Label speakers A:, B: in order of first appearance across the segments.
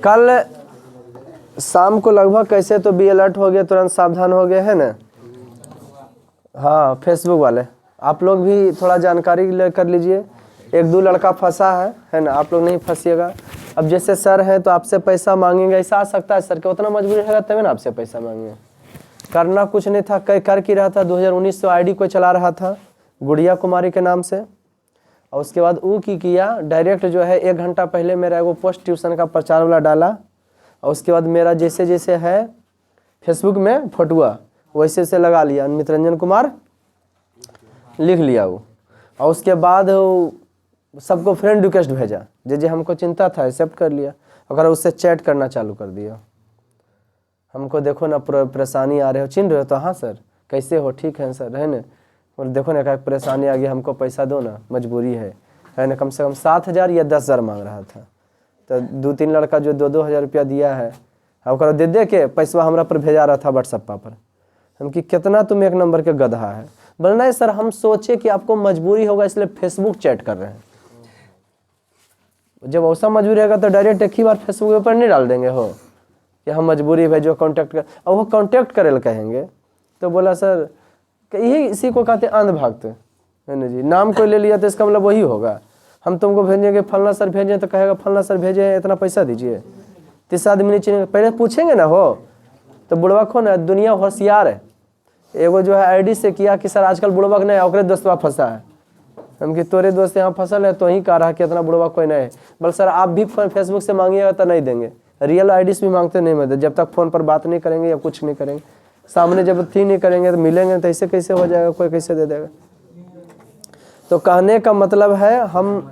A: कल शाम को लगभग कैसे तो बी अलर्ट हो गए, तुरंत सावधान हो गए, है ना। हाँ, फेसबुक वाले आप लोग भी थोड़ा जानकारी कर लीजिए। एक दो लड़का फंसा है ना, आप लोग नहीं फंसिएगा। अब जैसे सर है तो आपसे पैसा मांगेंगे, ऐसा आ सकता है सर के उतना मजबूरी रहेगा तभी ना आपसे पैसा मांगेंगे। करना कुछ नहीं था, कर की रहा था। 2019 से आईडी को चला रहा था गुड़िया कुमारी के नाम से, और उसके बाद वो की किया डायरेक्ट जो है 1 घंटा पहले मेरा वो पोस्ट ट्यूशन का प्रचार वाला डाला, और उसके बाद मेरा जैसे जैसे है फेसबुक में फोटुआ वैसे से लगा लिया, अमित रंजन कुमार लिख लिया वो, और उसके बाद सबको फ्रेंड रिक्वेस्ट भेजा, जे हमको चिंता था एक्सेप्ट कर लिया, अगर उससे चैट करना चालू कर दिया। हमको देखो ना परेशानी आ रहे हो, चिन्ह रहे हो तो हाँ सर कैसे हो, ठीक है सर, है ना, और देखो ना क्या परेशानी आ गई, हमको पैसा दो ना, मजबूरी है ना। कम से कम 7,000 या 10,000 मांग रहा था, तो 2-3 लड़का जो 2-2 हज़ार रुपया दिया है, और दे के पैसा हमरा पर भेजा रहा था व्हाट्सएप पर। हम कि कितना तुम एक नंबर के गधा है। बोलना है सर हम सोचे कि आपको मजबूरी होगा इसलिए फेसबुक चैट कर रहे हैं। जब ऐसा मजबूरी रहेगा तो डायरेक्ट एक ही बार फेसबुक पर नहीं डाल देंगे हो कि हम मजबूरी भेजो कॉन्टैक्ट कर, और वो कॉन्टैक्ट करे कहेंगे। तो बोला सर यही इसी को कहते अंधभक्त, है ना जी। नाम कोई ले लिया तो इसका मतलब वही होगा। हम तुमको भेजेंगे फलना सर भेजें तो कहेगा फलना सर भेजे इतना पैसा दीजिए। 30 आदमी नीचे पहले पूछेंगे ना हो तो बुढ़वा खो ना, दुनिया होशियार है। एगो जो है आईडी से किया कि सर आजकल बुढ़वा नहीं है, ओकरे दोस्तवा फंसा है। हम कि तोरे दोस्त यहाँ फसल है तो ही कह रहा कि इतना बुढ़वा कोई नहीं है। बोल सर आप भी फेसबुक से मांगिएगा तो नहीं देंगे, रियल आईडी से भी मांगते नहीं मिलते, जब तक फ़ोन पर बात नहीं करेंगे या कुछ नहीं करेंगे, सामने जब थी नहीं करेंगे तो मिलेंगे तो ऐसे कैसे हो जाएगा, कोई कैसे दे देगा। तो कहने का मतलब है हम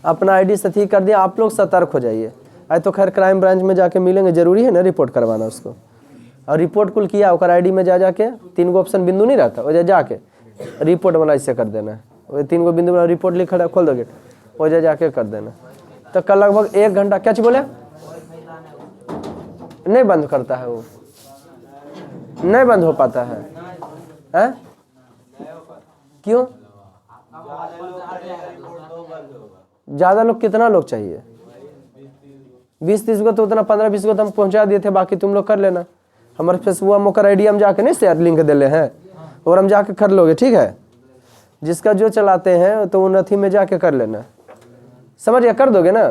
A: अपना आईडी सही कर दिया, आप लोग सतर्क हो जाइए। आज तो खैर क्राइम ब्रांच में जाके मिलेंगे, जरूरी है ना रिपोर्ट करवाना उसको, और रिपोर्ट कुल किया और आईडी में जाके 3 गो ऑप्शन बिंदु नहीं रहता, वो जाके रिपोर्ट वाला इससे कर देना है। वो 3 गो बिंदु वाला रिपोर्ट लिखा खोल दो गेट, वो जाके कर देना। तो कल लगभग 1 घंटा क्या बोले नहीं बंद करता है, वो नहीं बंद हो पाता है, हैं? क्यों? ज्यादा लोग, कितना लोग चाहिए? 20-30 को तो उतना 15-20 को तो हम पहुंचा दिए थे, बाकी तुम लोग कर लेना। हमारे फेसबुक मोकर आईडी हम जाके नहीं शेयर लिंक दे ले हैं, और हम जाके कर लोगे, ठीक है। जिसका जो चलाते हैं तो उन अथी में जाके कर लेना, समझ गया, कर दोगे ना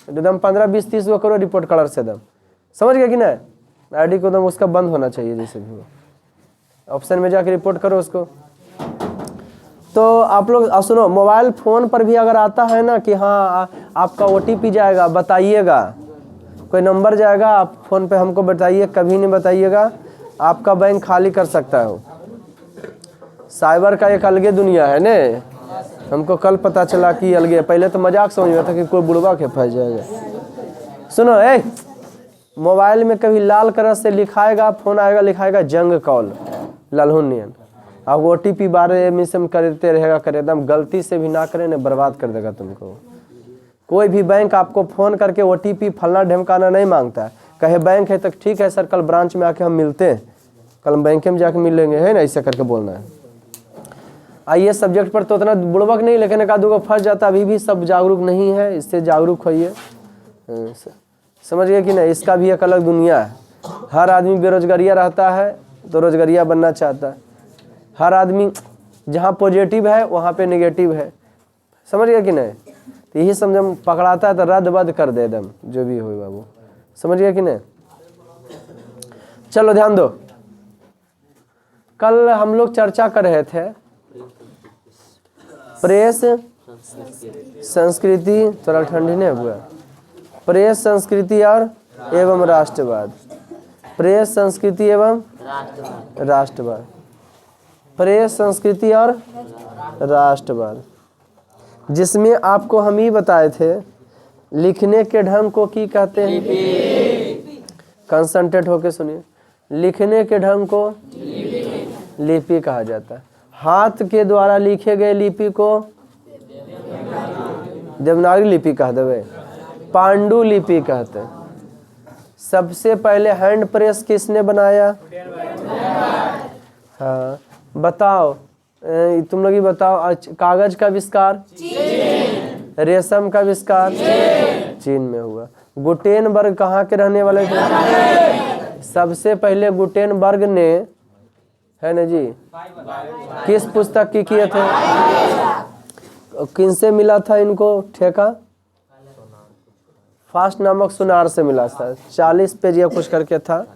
A: एकदम 15-20-30 को करो रिपोर्ट कलर से दम, समझ गया कि ना। आईडी को दम उसका बंद होना चाहिए, जैसे भी ऑप्शन में जाके रिपोर्ट करो उसको। तो आप लोग सुनो, मोबाइल फ़ोन पर भी अगर आता है ना कि हाँ आपका OTP जाएगा बताइएगा, कोई नंबर जाएगा आप फ़ोन पे हमको बताइए, कभी नहीं बताइएगा, आपका बैंक खाली कर सकता है। साइबर का एक अलगे दुनिया है ने, हमको कल पता चला कि अलगे, पहले तो मजाक समझ में था कि कोई बुढ़वा के फंस जाएगा। सुनो मोबाइल में कभी लाल कलर से लिखाएगा, फोन आएगा लिखाएगा जंग कॉल ललहुनियन, अब OTP बारे में से करते रहेगा, करे एकदम गलती से भी ना करे ना बर्बाद कर देगा तुमको। कोई भी बैंक आपको फ़ोन करके OTP फलना ढमकाना नहीं मांगता है। कहे बैंक है तो ठीक है सर कल ब्रांच में आके हम मिलते हैं, कल हम बैंक में जाके मिल लेंगे, है ना, ऐसे करके बोलना है। आइए सब्जेक्ट पर तो उतना बुड़बक नहीं, लेकिन एक आधो को फंस जाता, अभी भी सब जागरूक नहीं है, इससे जागरूक होइए, समझ गए कि नहीं। इसका भी एक अलग दुनिया है। हर आदमी बेरोजगारिया रहता है तो रोजगारिया बनना चाहता है, हर आदमी जहाँ पॉजिटिव है वहाँ पे नेगेटिव है, समझ गया कि नहीं। तो यही समझ पकड़ाता है तो रद्द बद्द कर दे दम जो भी हो बाबू, समझ गया कि नहीं। चलो ध्यान दो, कल हम लोग चर्चा कर रहे थे प्रेस संस्कृति, थोड़ा ठंडी नहीं हुआ, प्रेस संस्कृति और एवं राष्ट्रवाद, प्रेस संस्कृति एवं राष्ट्रवाद, प्रेस संस्कृति और राष्ट्रवाद, जिसमें आपको हम ही बताए थे लिखने के ढंग को की कहते हैं, कंसंट्रेट होके सुनिए, लिखने के ढंग को लिपि कहा जाता है। हाथ के द्वारा लिखे गए लिपि को देवनागरी लिपि कह देवे, पांडुलिपि कहते हैं। सबसे पहले हैंड प्रेस किसने बनाया? हाँ बताओ, तुम लोग ही बताओ। कागज का आविष्कार, रेशम का आविष्कार चीन में हुआ। गुटेनबर्ग कहाँ के रहने वाले थे? सबसे पहले गुटेनबर्ग ने, है ना जी, किस पुस्तक की किए थे? किनसे मिला था इनको ठेका? फास्ट नामक सुनार से मिला था। 40 पेज या कुछ करके था,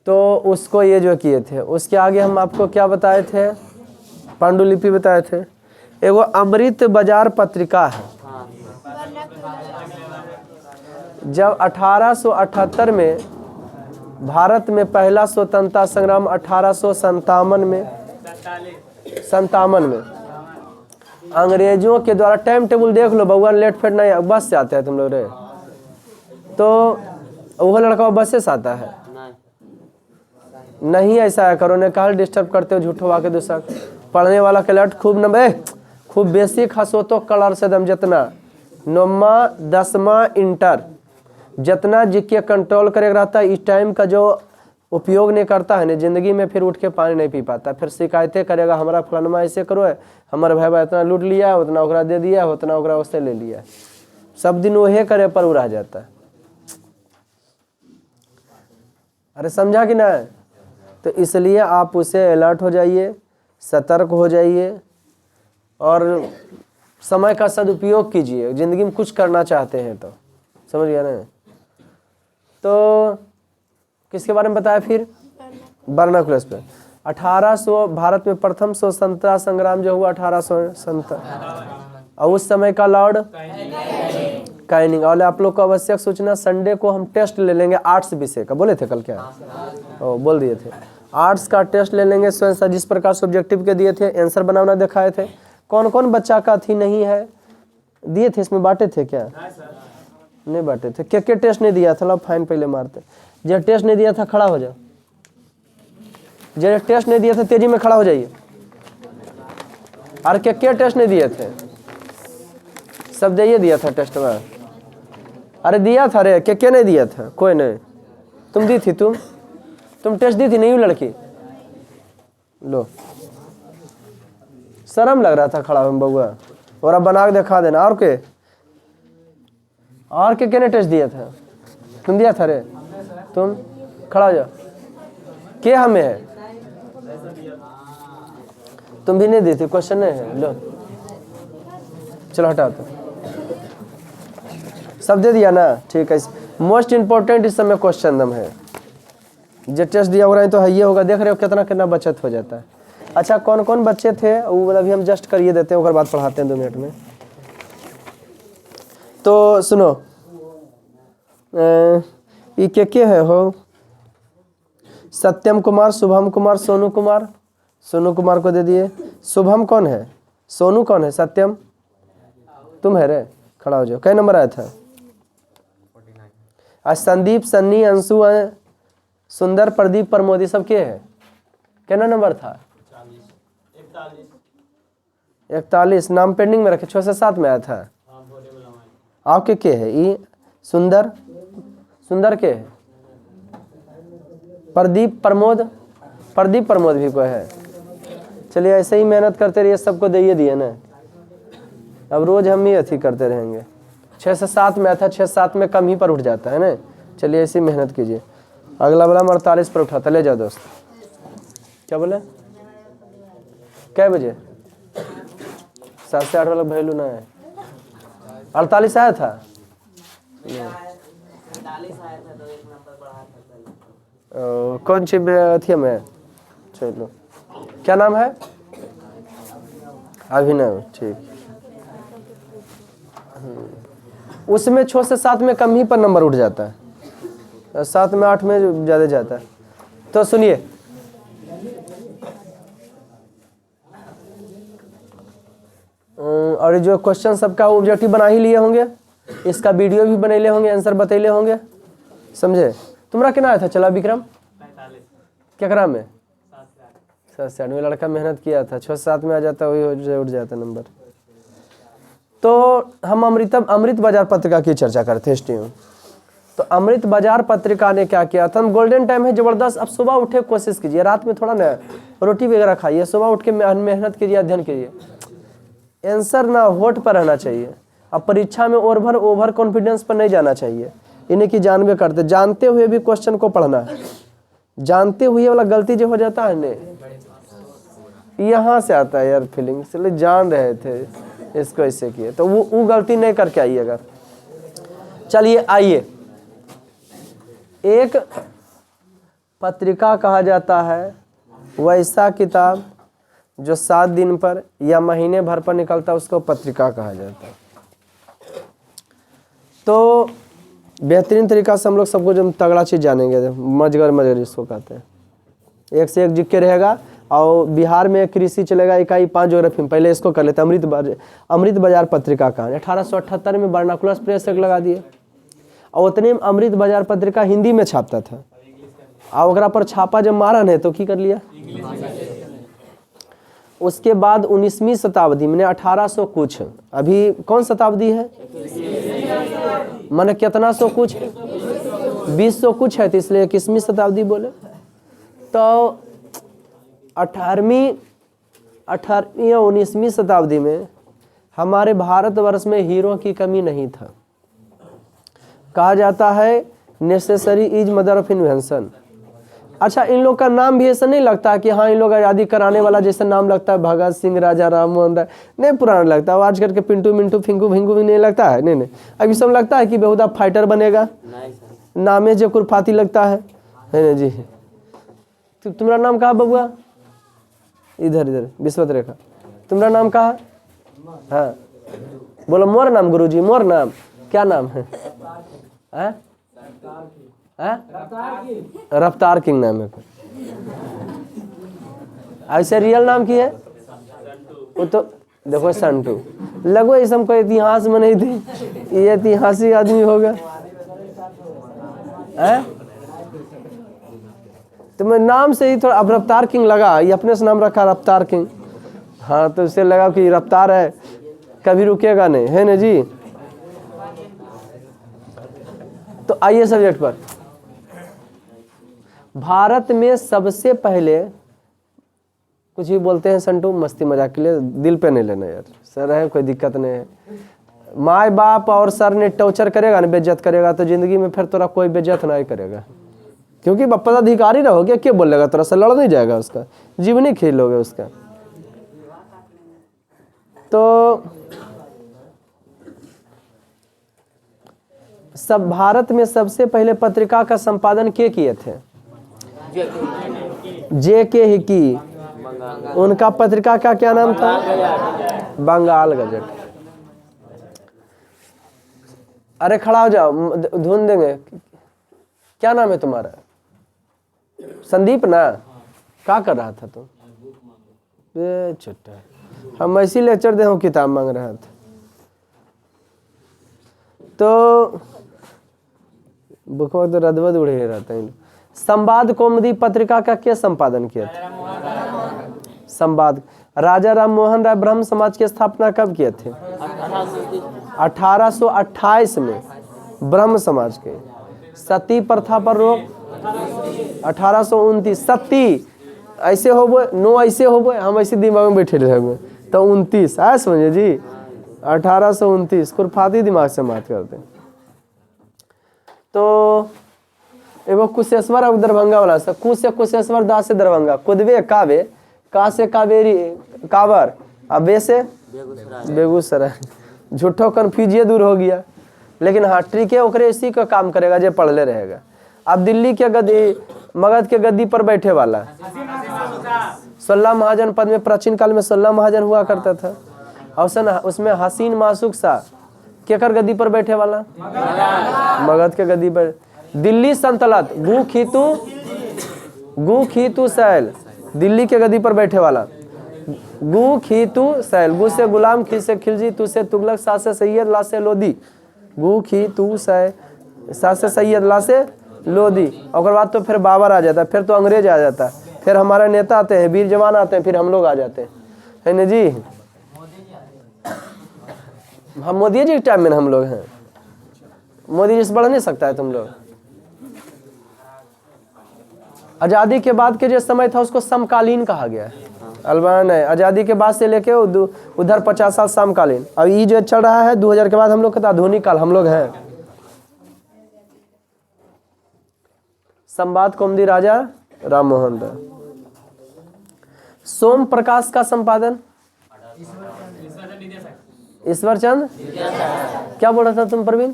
A: तो उसको ये जो किए थे। उसके आगे हम आपको क्या बताए थे? पांडुलिपि बताए थे। एगो अमृत बाजार पत्रिका है। जब 1878 में भारत में पहला स्वतंत्रता संग्राम 1857 में अंग्रेजों के द्वारा, टाइम टेबल देख लो बउआ, लेट फेट नहीं, बस से आते हैं तुम लोग रे, तो वो लड़का बस से आता है नहीं, ऐसा है करो ने कहा डिस्टर्ब करते हो झूठो आके दूसरा पढ़ने वाला के लट खूब नंबर खूब बेसिक हंसो तो कलर से दम जितना 9वां 10वां इंटर जितना जीके कंट्रोल करे रहता है, इस टाइम का जो उपयोग नहीं करता है ना जिंदगी में, फिर उठ के पानी नहीं पी पाता, फिर शिकायतें करेगा हमारा फलानमा ऐसे करो है, हमारे भाई इतना लूट लिया है, उतना ओकरा दे दिया है, उतना ओकरा उससे ले लिया, सब दिन वही करे पर वो रह जाता है। अरे समझा कि ना? तो इसलिए आप उसे अलर्ट हो जाइए, सतर्क हो जाइए और समय का सदुपयोग कीजिए। जिंदगी में कुछ करना चाहते हैं तो, समझ गया ना? तो किसके बारे में बताया फिर? बर्नाकुलस पे। 1800 भारत में प्रथम स्वतंत्रता संग्राम जो हुआ 1857, और उस समय का लॉर्ड कैनिंग। और आप लोग को आवश्यक सूचना, संडे को हम टेस्ट ले लेंगे आर्ट्स विषय का, बोले थे कल क्या? बोल दिए थे, आर्ट्स का टेस्ट ले लेंगे स्वयं जिस प्रकार सब्जेक्टिव के दिए थे, आंसर बनाना दिखाए थे। कौन कौन बच्चा का थी नहीं है दिए थे, इसमें बांटे थे क्या? नहीं बांटे थे। के टेस्ट नहीं दिया था? लो फाइन पहले मारते। जो टेस्ट नहीं दिया था खड़ा हो जाओ, जो टेस्ट नहीं दिया था तेजी में खड़ा हो जाइए। और के टेस्ट नहीं दिए थे? सब दिए दिया था टेस्ट में। अरे दिया था रे, के नहीं दिया था? कोई नहीं। तुम दी थी? तुम टेस्ट दी थी नहीं? लड़की लो, शर्म लग रहा था खड़ा हो बउआ, और अब बना के दिखा देना। और के ने टेस्ट दिया था? तुम दिया था रे? तुम खड़ा हो जाओ। के हमें है? तुम भी नहीं दी थी? क्वेश्चन नहीं है? लो चलो हटाओ। तो सब दे दिया ना? ठीक है। मोस्ट इंपोर्टेंट इस समय क्वेश्चन दम है, जो टेस्ट दिया होगा तो है ये होगा। देख रहे हो कितना कितना बचत हो जाता है। अच्छा कौन कौन बच्चे थे वो अभी हम जस्ट करिए देते हैं, उसके बाद पढ़ाते हैं 2 मिनट में। तो सुनो, ये के है हो? सत्यम कुमार, शुभम कुमार, सोनू कुमार। सोनू कुमार को दे दिए। शुभम कौन है? सोनू कौन है? सत्यम तुम है रे? खड़ा हो जाओ। कई नंबर आया था? आज संदीप, सन्नी, अंशु, सुंदर, प्रदीप, प्रमोदी सब के है? कितना नंबर था? 41। नाम पेंडिंग में रखे, 6 से 7 में आया था। आपके के है? ये सुंदर, सुंदर के है? प्रदीप, प्रमोद, प्रदीप प्रमोद भी कोई है? चलिए ऐसे ही मेहनत करते रहिए, सबको दे दिए ना। अब रोज हम ही अथी करते रहेंगे। 6 से 7 में था, 6-7 में कम ही पर उठ जाता है ना। चलिए ऐसी मेहनत कीजिए। अगला वाला 48 पर उठाता, ले जाओ दोस्त। क्या बोले? कै बजे? 7 से 8 वाला वैल्यू ना है। 48 आया था? कौन सी अथी में? चलो क्या नाम है? अभिनव। ठीक। उसमें 6 से 7 में कम ही पर नंबर उठ जाता है, 7 में 8 में ज़्यादा जाता है। तो सुनिए, और जो क्वेश्चन सबका ऑब्जेक्टिव बना ही लिए होंगे, इसका वीडियो भी बनैले होंगे, आंसर बतैले होंगे, समझे? तुम्हारा कितना आया था? चला विक्रम क्या करा में? 7 से 8 में लड़का मेहनत किया था, 6 से 7 में आ जाता, वही उठ जाता नंबर। तो हम अमृत बाजार पत्रिका की चर्चा करते हैं। तो अमृत बाजार पत्रिका ने क्या किया था? हम गोल्डन टाइम है जबरदस्त। अब सुबह उठे कोशिश कीजिए, रात में थोड़ा ना रोटी वगैरह खाइए, सुबह उठ के मेहनत कीजिए, अध्ययन कीजिए। आंसर ना होठ पर रहना चाहिए। अब परीक्षा में ओवर कॉन्फिडेंस पर नहीं जाना चाहिए, इन्हें की जानबे करते, जानते हुए भी क्वेश्चन को पढ़ना है। जानते हुए वाला गलती जो हो जाता है ने, यहाँ से आता है यार फीलिंग, इसलिए जान रहे थे इसको ऐसे किए, तो वो गलती नहीं करके आइएगा। चलिए आइए, एक पत्रिका कहा जाता है वैसा किताब जो 7 दिन पर या महीने भर पर निकलता है, उसको पत्रिका कहा जाता है। तो बेहतरीन तरीका से हम लोग सबको जब तगड़ा चीज़ जानेंगे, मजगर जिसको कहते हैं, एक से एक जिक्के रहेगा। और बिहार में कृषि चलेगा इकाई 5 ज्योग्राफी में, पहले इसको कर लेते हैं। अमृत बाजार पत्रिका का 1878 में बर्नाकुलर प्रेस एक लगा दिए, और उतने में अमृत बाजार पत्रिका हिंदी में छापता था, और ओकरा पर छापा जब मारा नहीं तो की कर लिया। उसके बाद 19वीं शताब्दी में 1800 कुछ, अभी कौन शताब्दी है, माने कितना सौ कुछ, 2000 कुछ है, तो इसलिए 21वीं शताब्दी बोले। तो 18वीं या 19वीं शताब्दी में हमारे भारतवर्ष में हीरो की कमी नहीं था। कहा जाता है necessary is mother of invention. अच्छा, इन लोग का नाम भी ऐसा नहीं लगता है कि हाँ इन लोग आज़ादी कराने वाला जैसा नाम लगता है, भगत सिंह, राजा राम मोहन राय, नहीं पुराना लगता है। आजकल के पिंटू मिंटू फिंकू भिंकू भी नहीं लगता है, नहीं। अभी सब लगता है कि बेहुदा फाइटर बनेगा, नामे जो कुरफाती लगता है ना जी। तो तुम्हारा नाम कहा बबुआ, इधर विश्वत रेखा, तुम्हारा नाम कहा, हाँ बोलो मोर नाम, गुरुजी मोर नाम, क्या नाम है? रफ्तार किंग नाम है। ऐसे रियल नाम की है वो तो देखो संटू, लगो इस हमको इतिहास में नहीं थी, ये ऐतिहासिक आदमी होगा। तो मैं नाम से ही थोड़ा, अब रफ्तार किंग लगा, ये अपने से नाम रखा रफ्तार किंग, हाँ तो इससे लगा कि रफ्तार है, कभी रुकेगा नहीं, है ना जी। तो आइए सब्जेक्ट पर। भारत में सबसे पहले, कुछ भी बोलते हैं संटू मस्ती मजाक के लिए, दिल पे नहीं लेना यार, सर है कोई दिक्कत नहीं है। माँ बाप और सर ने टॉर्चर करेगा ना, बेइज्जत करेगा, तो जिंदगी में फिर तोरा कोई बेइज्जत नहीं करेगा, क्योंकि पदाधिकारी रहोगे, क्या बोलेगा तोरा से, लड़ नहीं जाएगा, उसका जीवनी खेलोगे उसका। तो सब भारत में सबसे पहले पत्रिका का संपादन किए थे J.K. हिकी। उनका पत्रिका का क्या नाम था? बंगाल गजट। अरे खड़ा हो जाओ, धुन देंगे। क्या नाम है तुम्हारा? संदीप ना? क्या कर रहा था तुम? छुट्टा, हम ऐसी लेक्चर दे हो, किताब मांग रहा था। तो बुको तो रदबद उड़े रहता है। संवाद कौमुदी पत्रिका का क्या संपादन किया था? संवाद। राजा राम मोहन राय ब्रह्म समाज की स्थापना कब किए थे? 1828 में ब्रह्म समाज के। सती प्रथा पर रोक 1829। सती ऐसे हो बोए, नो ऐसे हो बोए, हम ऐसे दिमाग में बैठे रहे तो 29 आया समझे जी। 1829 खुरफाती दिमाग से बात करते हैं। तो एगो कुशेश्वर और दरभंगा वाला सा, कु से कुशेश्वर, दा से दरभंगा, कुदवे कावे, का से कावेरी कावर, अब बे से बेगूसराय। झूठो कन्फ्यूजिए दूर हो गया। लेकिन हाँ ट्रिक है, ओकरे इसी का काम करेगा जो पढ़ले रहेगा। अब दिल्ली के गद्दी, मगध के गद्दी पर बैठे वाला 16 महाजन पद में, प्राचीन काल में 16 महाजन हुआ करता था। और उसमें हसीन मासूक सा केकर गद्दी पर बैठे वाला? मगध के गद्दी पर। दिल्ली सल्तनत गु खीतु सैल, दिल्ली के गद्दी पर बैठे वाला। गु खीतु सैल, गु से गुलाम, खी से खिलजी, तू से तुगलक, सा से सैयद, ला से लोधी। गु खीतु सैल, सा से सैयद, ला से लोधी। और बाद तो फिर बाबर आ जाता है, फिर तो अंग्रेज आ जाता है, फिर हमारे नेता आते हैं, वीर जवान आते हैं, फिर हम लोग आ जाते हैं, है ना जी। हम मोदी जी के टाइम में हम लोग हैं। मोदी जी से बढ़ नहीं सकता है तुम लोग। आज़ादी के बाद के जो समय था उसको समकालीन कहा गया है। अलबान है, आज़ादी के बाद से लेके उधर 50 साल समकालीन। अब ये जो चल रहा है 2000 के बाद हम लोग का आधुनिक काल हम लोग हैं। संवाद कौमुदी राजा राम मोहन राय। सोम प्रकाश का संपादन ईश्वर चंद। क्या बोला था तुम प्रवीण?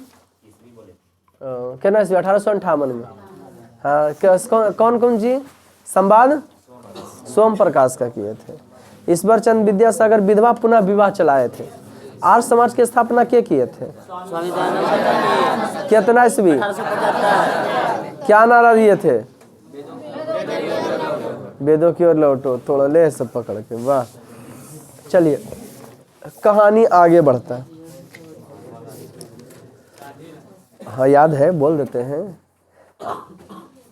A: कहना 1858 में। हाँ, कौन कौन जी संवाद सोम प्रकाश का किए थे। ईश्वर चंद विद्यासागर विधवा पुनः विवाह चलाए थे। आर्य समाज की स्थापना के किए थे? कितना ईस्वी? क्या नारा दिए थे? वेदों की ओर लौटो, थोड़ा ले सब पकड़ के। वाह, चलिए कहानी आगे बढ़ता है। हाँ याद है, बोल देते हैं।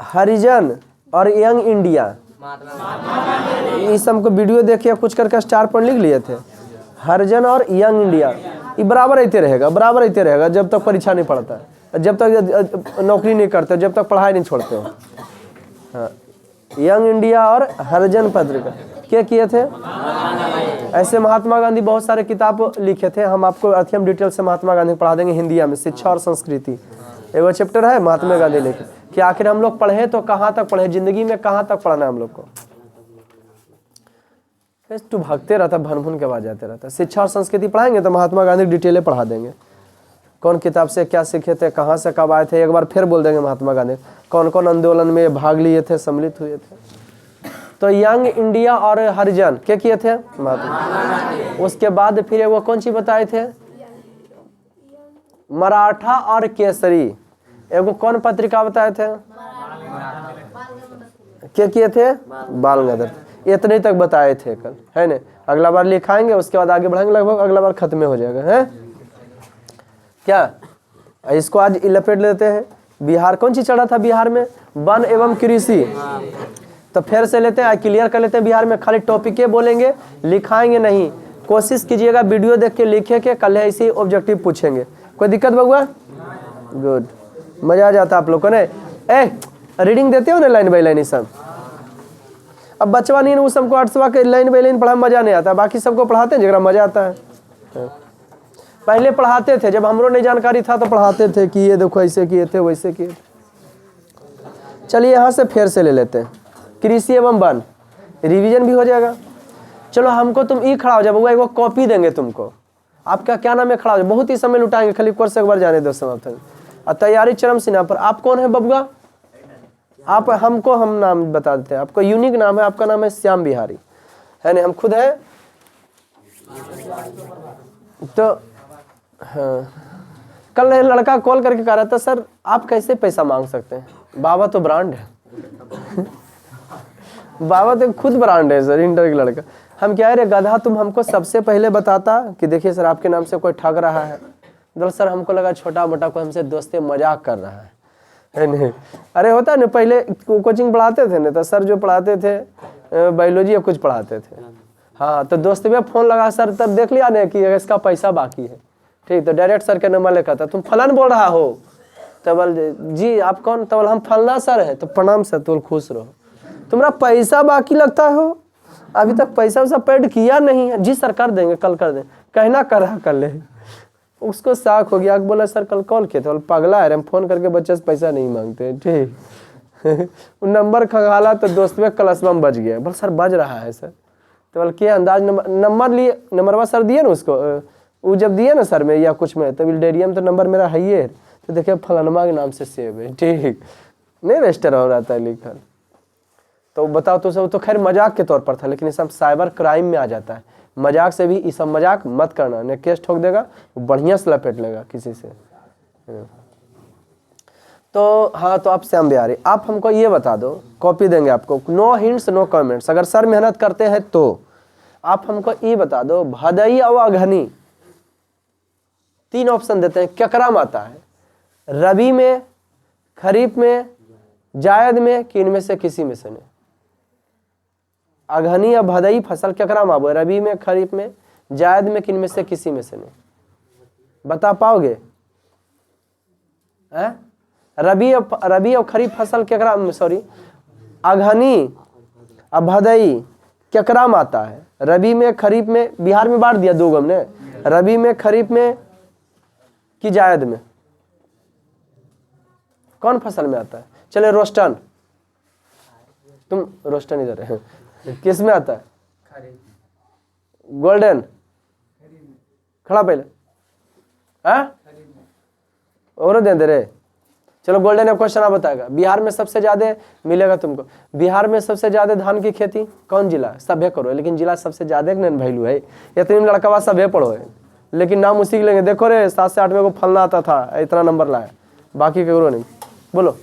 A: हरिजन और यंग इंडिया, इस हमको वीडियो देखे कुछ करके स्टार पर लिख लिए थे। हरिजन और यंग इंडिया ये बराबर रहते रहेगा, बराबर रहते रहेगा जब तक परीक्षा नहीं पढ़ता है, जब तक नौकरी नहीं करते, जब तक पढ़ाई नहीं छोड़ते हो। हाँ, यंग इंडिया और हरिजन पत्रिका क्या किए थे? ऐसे महात्मा गांधी बहुत सारे किताब लिखे थे। हम आपको अध्ययन डिटेल से महात्मा गांधी पढ़ा देंगे हिंदी में, शिक्षा और संस्कृति एगो चैप्टर है महात्मा गांधी लिखे कि आखिर हम लोग पढ़े तो कहाँ तक पढ़े, जिंदगी में कहाँ तक पढ़ना है हम लोग को। तू भागते रहता, भन भन के आवाज आते रहता। शिक्षा और संस्कृति पढ़ाएंगे तो महात्मा गांधी डिटेलें पढ़ा देंगे, कौन किताब से क्या सीखे थे, कहाँ से कब आए थे, एक बार फिर बोल देंगे महात्मा गांधी कौन कौन आंदोलन में भाग लिए थे, सम्मिलित हुए थे। तो यंग इंडिया और हरिजन क्या किए थे? महात्मा। उसके बाद फिर वो कौन सी बताए थे? मराठा और केसरी। एगो कौन पत्रिका बताए थे? क्या किए थे? बाल गंगाधर। इतने तक बताए थे कल, है ना? अगला बार लिखाएंगे, उसके बाद आगे बढ़ेंगे, लगभग अगला बार खत्म हो जाएगा, है क्या? इसको आज लपेट लेते हैं। बिहार कौन सी चढ़ा था? बिहार में वन एवं कृषि। तो फिर से लेते हैं, क्लियर कर लेते हैं। बिहार में खाली टॉपिक के बोलेंगे, लिखाएंगे नहीं। कोशिश कीजिएगा वीडियो देख के लिखे के, कल ऐसे ऑब्जेक्टिव पूछेंगे। कोई दिक्कत बउआ? गुड, मजा आ जाता आप लोग को ना। रीडिंग देते हो ना लाइन बाई लाइन ही सब। अब बचवा नहीं उस सबको 8वां के लाइन बाई लाइन पढ़ा मजा नहीं आता, बाकी सबको पढ़ाते हैं जरा मजा आता है। पहले पढ़ाते थे, जब हमरो नहीं जानकारी था तो पढ़ाते थे कि ये देखो ऐसे किए थे वैसे किए थे। चलिए यहाँ से फिर से ले लेते हैं, कृषि एवं वन, रिवीजन भी हो जाएगा। चलो हमको तुम ई खड़ा हो जाओ, वो कॉपी देंगे तुमको। आपका क्या नाम है? खड़ा हो जाओ, बहुत ही समय लुटाएंगे, खाली कोर्स एक बार जाने दो समाप्त। और तैयारी चरम सीमा पर। आप कौन है बबुआ? आप हमको हम नाम बता देते हैं, आपको यूनिक नाम है, आपका नाम है श्याम बिहारी, है ना? हम खुद है। तो हाँ, कल लड़का कॉल करके कह रहा था सर आप कैसे पैसा मांग सकते हैं? बाबा तो ब्रांड है बाबा तो खुद ब्रांड है सर, इंटर का लड़का। हम क्या रे गधा, तुम हमको सबसे पहले बताता कि देखिए सर आपके नाम से कोई ठग रहा है। तो सर हमको लगा छोटा मोटा कोई हमसे दोस्ती मजाक कर रहा है नहीं? अरे होता है ना, पहले कोचिंग पढ़ाते थे ना, तो सर जो पढ़ाते थे बायोलॉजी या कुछ पढ़ाते थे, हाँ, तो दोस्त में फ़ोन लगा सर, तब देख लिया ना कि इसका पैसा बाकी है, ठीक, तो डायरेक्ट सर के नंबर लिखा था, तुम फलान बोल रहा हो? तबल जी आप कौन? तबल हम फलना सर है। तो प्रणाम सर, तुम खुश रहो, तुम्हारा पैसा बाकी लगता हो, अभी तक पैसा वैसा पेड किया नहीं है। जी सर कर देंगे, कल कर देंगे, कहना कर रहा कर ले। उसको शौक हो गया, बोला सर कल कॉल किए थे, पगला है हम फोन करके बच्चे से पैसा नहीं मांगते, ठीक नंबर खंगाला तो दोस्त में कलशबा में बज गया। बोल सर बज रहा है सर, तो बोल क्या अंदाज नंबर लिए, नंबरवा सर दिए ना उसको, वो जब दिए ना सर में या कुछ में, तब डेरिया में तो नंबर मेरा है ही है, तो देखिए फलानमा के नाम से सेव है, ठीक नहीं रजिस्टर हो रहा था लिखल। तो बताओ तो सब तो खैर मजाक के तौर पर था, लेकिन ये सब साइबर क्राइम में आ जाता है। मजाक से भी ये सब मजाक मत करना, ने केस ठोक देगा, बढ़िया से लपेट लेगा किसी से। तो हाँ, तो आप श्याम बिहारी, आप हमको ये बता दो, कॉपी देंगे आपको, नो हिंट्स नो कमेंट्स, अगर सर मेहनत करते हैं तो आप हमको ये बता दो, भदई और अघनी, 3 ऑप्शन देते हैं, केकराम आता है? रबी में, खरीफ में, जायद में, कि इनमें से किसी में से नहीं? अघनी या भदई फसल केकराम आबो? रबी में, खरीफ में, जायद में, कि इनमें से किसी में से नहीं? बता पाओगे? रबी और खरीफ फसल केकरा, सॉरी, अघनी और भदई केकराम आता है। रबी में खरीफ में, बिहार में बांट दिया 2 गो हमने, रबी में खरीफ में कि जायद में, कौन फसल में आता है? चले रोस्टन, तुम रोस्टन इधर है, किस में आता है? गोल्डन खड़ा पहले और दे दे रे। चलो गोल्डन है, क्वेश्चन आप बताएगा। बिहार में सबसे ज्यादा मिलेगा तुमको, बिहार में सबसे ज्यादा धान की खेती कौन जिला? सभे करो, लेकिन जिला सबसे ज्यादा नहीं वैल्यू है। इतने लड़का सभे पढ़ो है, लेकिन नाम उसी के लेंगे। देखो रे 7 से 8 में को फलना आता था, इतना नंबर लाया, बाकी करो नहीं। बोलो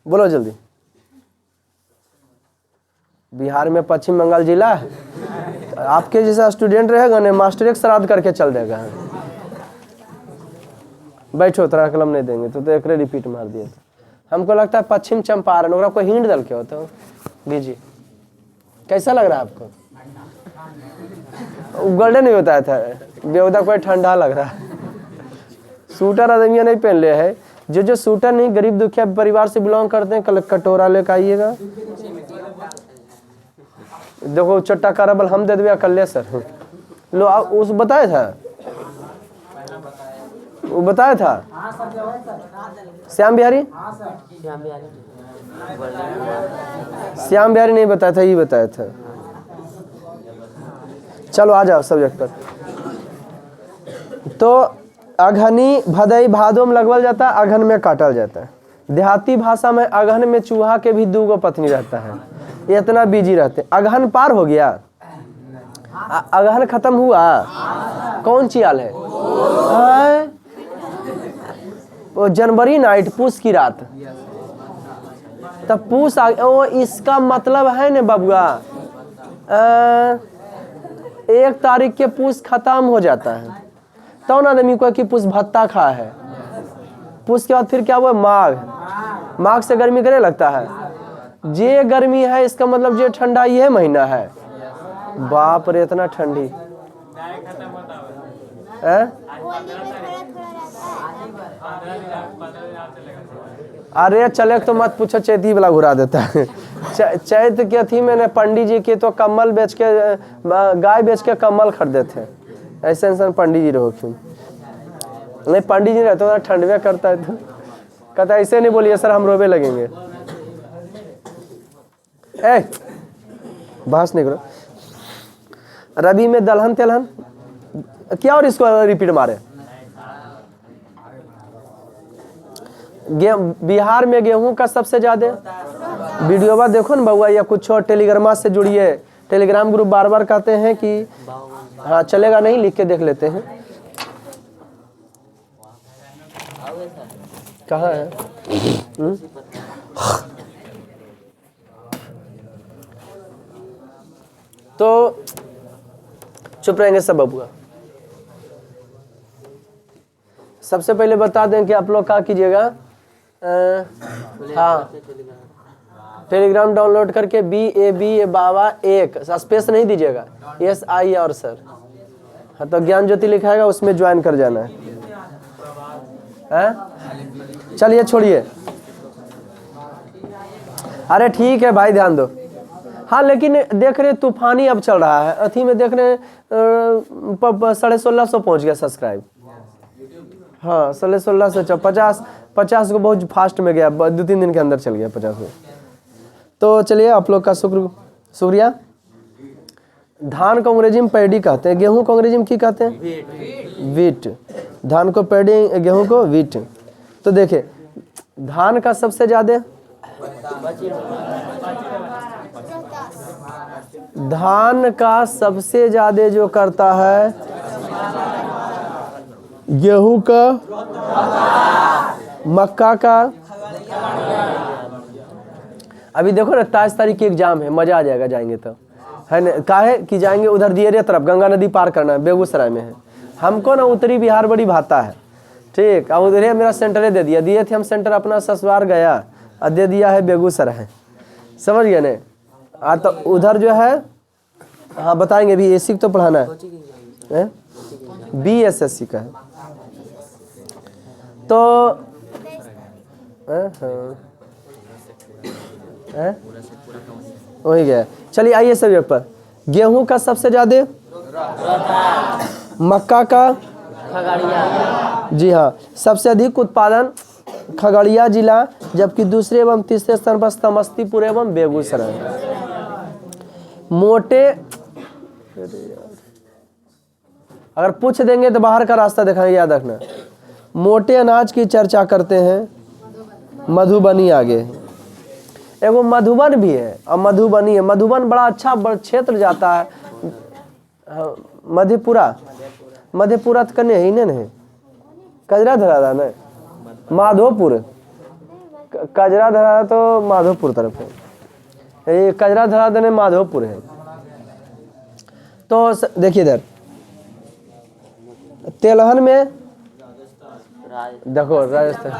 A: बोलो जल्दी। बिहार में पश्चिम बंगाल जिला है। आपके जैसा स्टूडेंट रहेगा ना, मास्टर एक श्राद्ध करके चल देगा। बैठो, तेरा कलम नहीं देंगे तो एक रिपीट मार दिया था। हमको लगता है पश्चिम चंपारण, ओकरा कोई हिंट दल के हो तो बीजी। कैसा लग रहा है आपको? गोल्डन नहीं बताया था, बेहुदा कोई ठंडा लग रहा है। सूटर आदमी नहीं पहन ले है, जो सूटर नहीं, गरीब दुखिया परिवार से बिलोंग करते हैं, कल कटोरा लेकर आइएगा। देखो चट्टा करबल हम दे देवे कल्ले सर। लो उस बताया था, वो बताया था श्याम बिहारी, श्याम बिहारी नहीं बताया था, ये बताया था। चलो आ जाओ सब्जेक्ट पर। तो अघनी भदई भादों में लगवल जाता है, अघन में काटल जाता है। देहाती भाषा में अघन में चूहा के भी 2 गो पत्नी रहता है, इतना बिजी रहते। अघन पार हो गया, अघन खत्म हुआ, कौन चियाल है? वो जनवरी नाइट, पूस की रात। तब पूस ओ, इसका मतलब है ना बबुआ, 1 तारीख के पूस खत्म हो जाता है, तो ना आदमी को कि पूस भत्ता खा है। पूस के बाद फिर क्या हुआ? माघ। माघ से गर्मी करे लगता है, जे गर्मी है इसका मतलब जे ठंडा ये महीना है। बाप रे इतना ठंडी है। अरे चले तो मत पूछो, चैती वाला घुरा देता है। चैत के अथी में पंडित जी के तो कम्बल बेच के, गाय बेच के कम्बल खरीदे थे। ऐसे इंसान पंडित जी रहो क्यों? नहीं पंडित जी रहते तो ठंड में करता है तो कहता ऐसे नहीं बोलिए सर, हम रोवे लगेंगे। बहस नहीं करो। रबी में दलहन तेलहन क्या, और इसको रिपीट मारे। बिहार में गेहूं का सबसे ज्यादा। वीडियो देखो ना बउआ, या कुछ और टेलीग्राम से जुड़िए। टेलीग्राम ग्रुप बार बार कहते हैं कि हाँ चलेगा नहीं, लिख के देख लेते हैं। कहाँ है? तो चुप रहेंगे सब बबुआ। सबसे पहले बता दें कि आप लोग क्या कीजिएगा, हाँ टेलीग्राम डाउनलोड करके BABA बाबा 1 स्पेस नहीं दीजिएगा, SI और सर। हाँ तो ज्ञान ज्योति लिखाएगा, उसमें ज्वाइन कर जाना है। चलिए छोड़िए। अरे ठीक है भाई ध्यान दो। हाँ लेकिन देख रहे तूफानी अब चल रहा है, अथी में देख रहे 1650 पहुंच गया सब्सक्राइब। हाँ 1650 से 50 को बहुत फास्ट में गया, 2-3 दिन के अंदर चल गया 50 में। तो चलिए आप लोग का शुक्रिया। धान को अंग्रेजी में पैडी कहते हैं, गेहूं को अंग्रेजी में की कहते हैं? वीट। धान को पैडी, गेहूं को वीट। तो देखिए धान का सबसे ज्यादा, धान का सबसे ज्यादा जो करता है गेहूं का, मक्का का। अभी देखो ना 23 तारीख की एग्जाम है, मजा आ जाएगा जाएंगे तो, है ना? काहे कि जाएंगे उधर दियरे तरफ, गंगा नदी पार करना है, बेगूसराय में है। हमको ना उत्तरी बिहार बड़ी भाता है, ठीक। अब उधर मेरा सेंटर दे दिए थे हम, सेंटर अपना ससुराल गया और दे दिया है बेगूसराय, समझ गए ना? तो उधर जो है, हाँ बताएंगे भी, एसी तो पढ़ाना है, BSSC का है। तो वही गया। चलिए आइए सभी पर, गेहूं का सबसे ज्यादा, मक्का का,
B: खगड़िया।
A: जी हाँ, सबसे अधिक उत्पादन खगड़िया जिला, जबकि दूसरे एवं तीसरे स्थान पर समस्तीपुर एवं बेगूसराय। मोटे, अगर पूछ देंगे तो बाहर का रास्ता दिखाएंगे, याद रखना। मोटे अनाज की चर्चा करते हैं, मधुबनी आगे। एगो मधुबन भी है और मधुबनी है। मधुबन बड़ा अच्छा क्षेत्र जाता है। मधेपुरा, मधेपुरा तो कन्या ही नहीं, कजरा धरा ना, माधोपुर, कजरा धरा तो माधोपुर तरफ है, ये कजरा धरा देने माधोपुर है। तो देखिए इधर तेलहन में, देखो राजस्थान,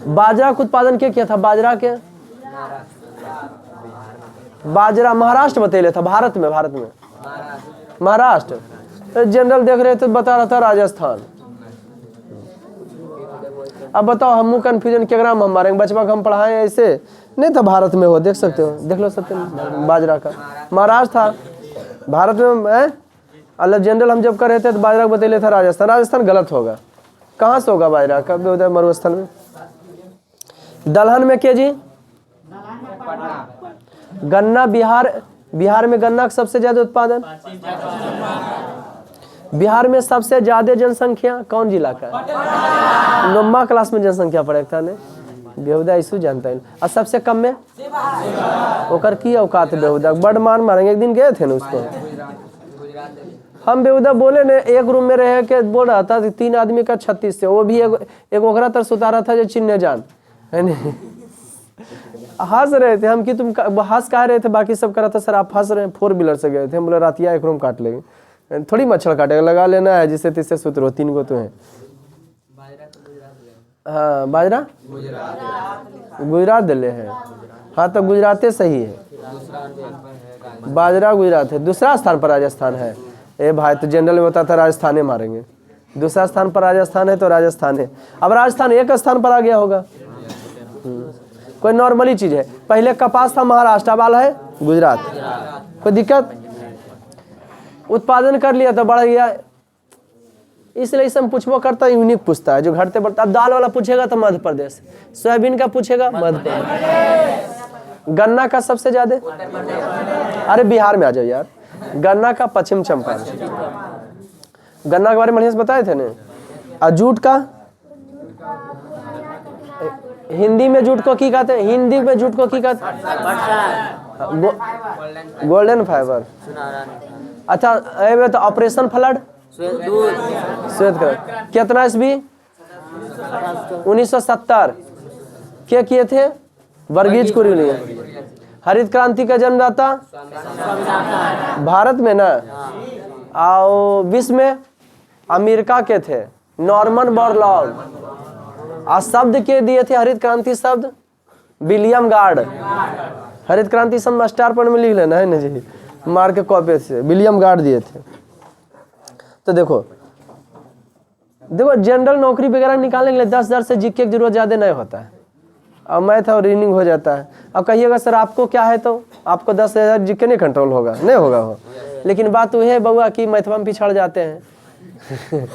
A: बाजरा का उत्पादन क्या था? बाजरा के, बाजरा महाराष्ट्र बतेले था, भारत में, भारत में महाराष्ट्र। जनरल देख रहे थे बता रहा था राजस्थान। अब बताओ हम कंफ्यूजन केकरा में हम मारेंगे? बचपा को हम पढ़ाए ऐसे नहीं था, भारत में हो, देख सकते हो, देख लो सत्य, बाजरा का महाराष्ट्र था, भारत में है। अलग जनरल हम जब कर रहे थे तो बाजरा बतेले था राजस्थान। राजस्थान गलत होगा, कहाँ से होगा बाजरा? कब उधर मरुस्थल में। दलहन में क्या जी? गन्ना, बिहार, बिहार में गन्ना का सबसे ज्यादा उत्पादन। बिहार में सबसे ज्यादा जनसंख्या कौन जिला का? 9वीं क्लास में जनसंख्या पढ़े था ने, बेहुदा इसु जानता है। और सबसे कम में ओकर की औकात बेहुदा, बड़ मार मारेंगे। एक दिन गए थे ना उसको, हम बेहुदा बोले ने, एक रूम में रह के बोल रहा था 3 आदमी का 36 से, वो भी एक ओकरा तर सुता रहा था जो चिन्ह जान है नहीं। हंस रहे थे हम कि तुम हंस कह रहे थे, बाकी सब कर रहा था सर आप हंस रहे हैं। 4 व्हीलर से गए थे, हम बोले रातिया एक रूम काट लेंगे, थोड़ी मच्छर काटेगा, लगा लेना है जिससे तिससे सुत रहो, 3 गो तो है। हाँ बाजरा गुजरात दिले है, हाँ तो गुजराते सही है, बाजरा गुजरात है। दूसरा स्थान पर राजस्थान है। ए भाई तो जनरल में होता था राजस्थान मारेंगे, दूसरा स्थान पर राजस्थान है तो राजस्थान है। अब राजस्थान एक स्थान पर आ गया होगा, कोई नॉर्मली चीज है। पहले कपास था महाराष्ट्र, अब आला है गुजरात, कोई दिक्कत? उत्पादन कर लिया तो बढ़ गया, इसलिए सब पूछबो करता है, यूनिक पूछता है जो घटते बढ़ता। अब दाल वाला पूछेगा तो मध्य प्रदेश, सोयाबीन का पूछेगा मध्य प्रदेश। गन्ना का सबसे ज्यादा, अरे बिहार में आ जाओ यार, गन्ना का पश्चिम चंपारण। गन्ना के बारे में बढ़िया से बताए थे ना। और जूट का, हिंदी में जूट को की कहते हैं? हिंदी में जूट को की कहते हैं? Golden fibre. अच्छा ए तो ऑपरेशन फ्लड, श्वेत क्रांति कितना ईस्वी? 1970। क्या किए थे? वर्गीज कुरियन। हरित क्रांति का जन्मदाता भारत में ना, और विश्व में अमेरिका के थे, नॉर्मन बोरलॉग। आज शब्द के दिए थे हरित क्रांति शब्द? William guard. हरित क्रांति शब्द स्टार पर में लिख लेना है ना जी, मार के कॉपी से, विलियम गार्ड दिए थे। तो देखो जनरल नौकरी वगैरह निकालने के लिए 10,000 से जीके की जरूरत ज्यादा नहीं होता है, अब मैथ और रीडिंग हो जाता है। अब कहिएगा सर आपको क्या है, तो आपको 10,000 जीके नहीं कंट्रोल होगा, नहीं होगा हो। लेकिन बात वह है बउआ कि मैथवा में पिछड़ जाते हैं।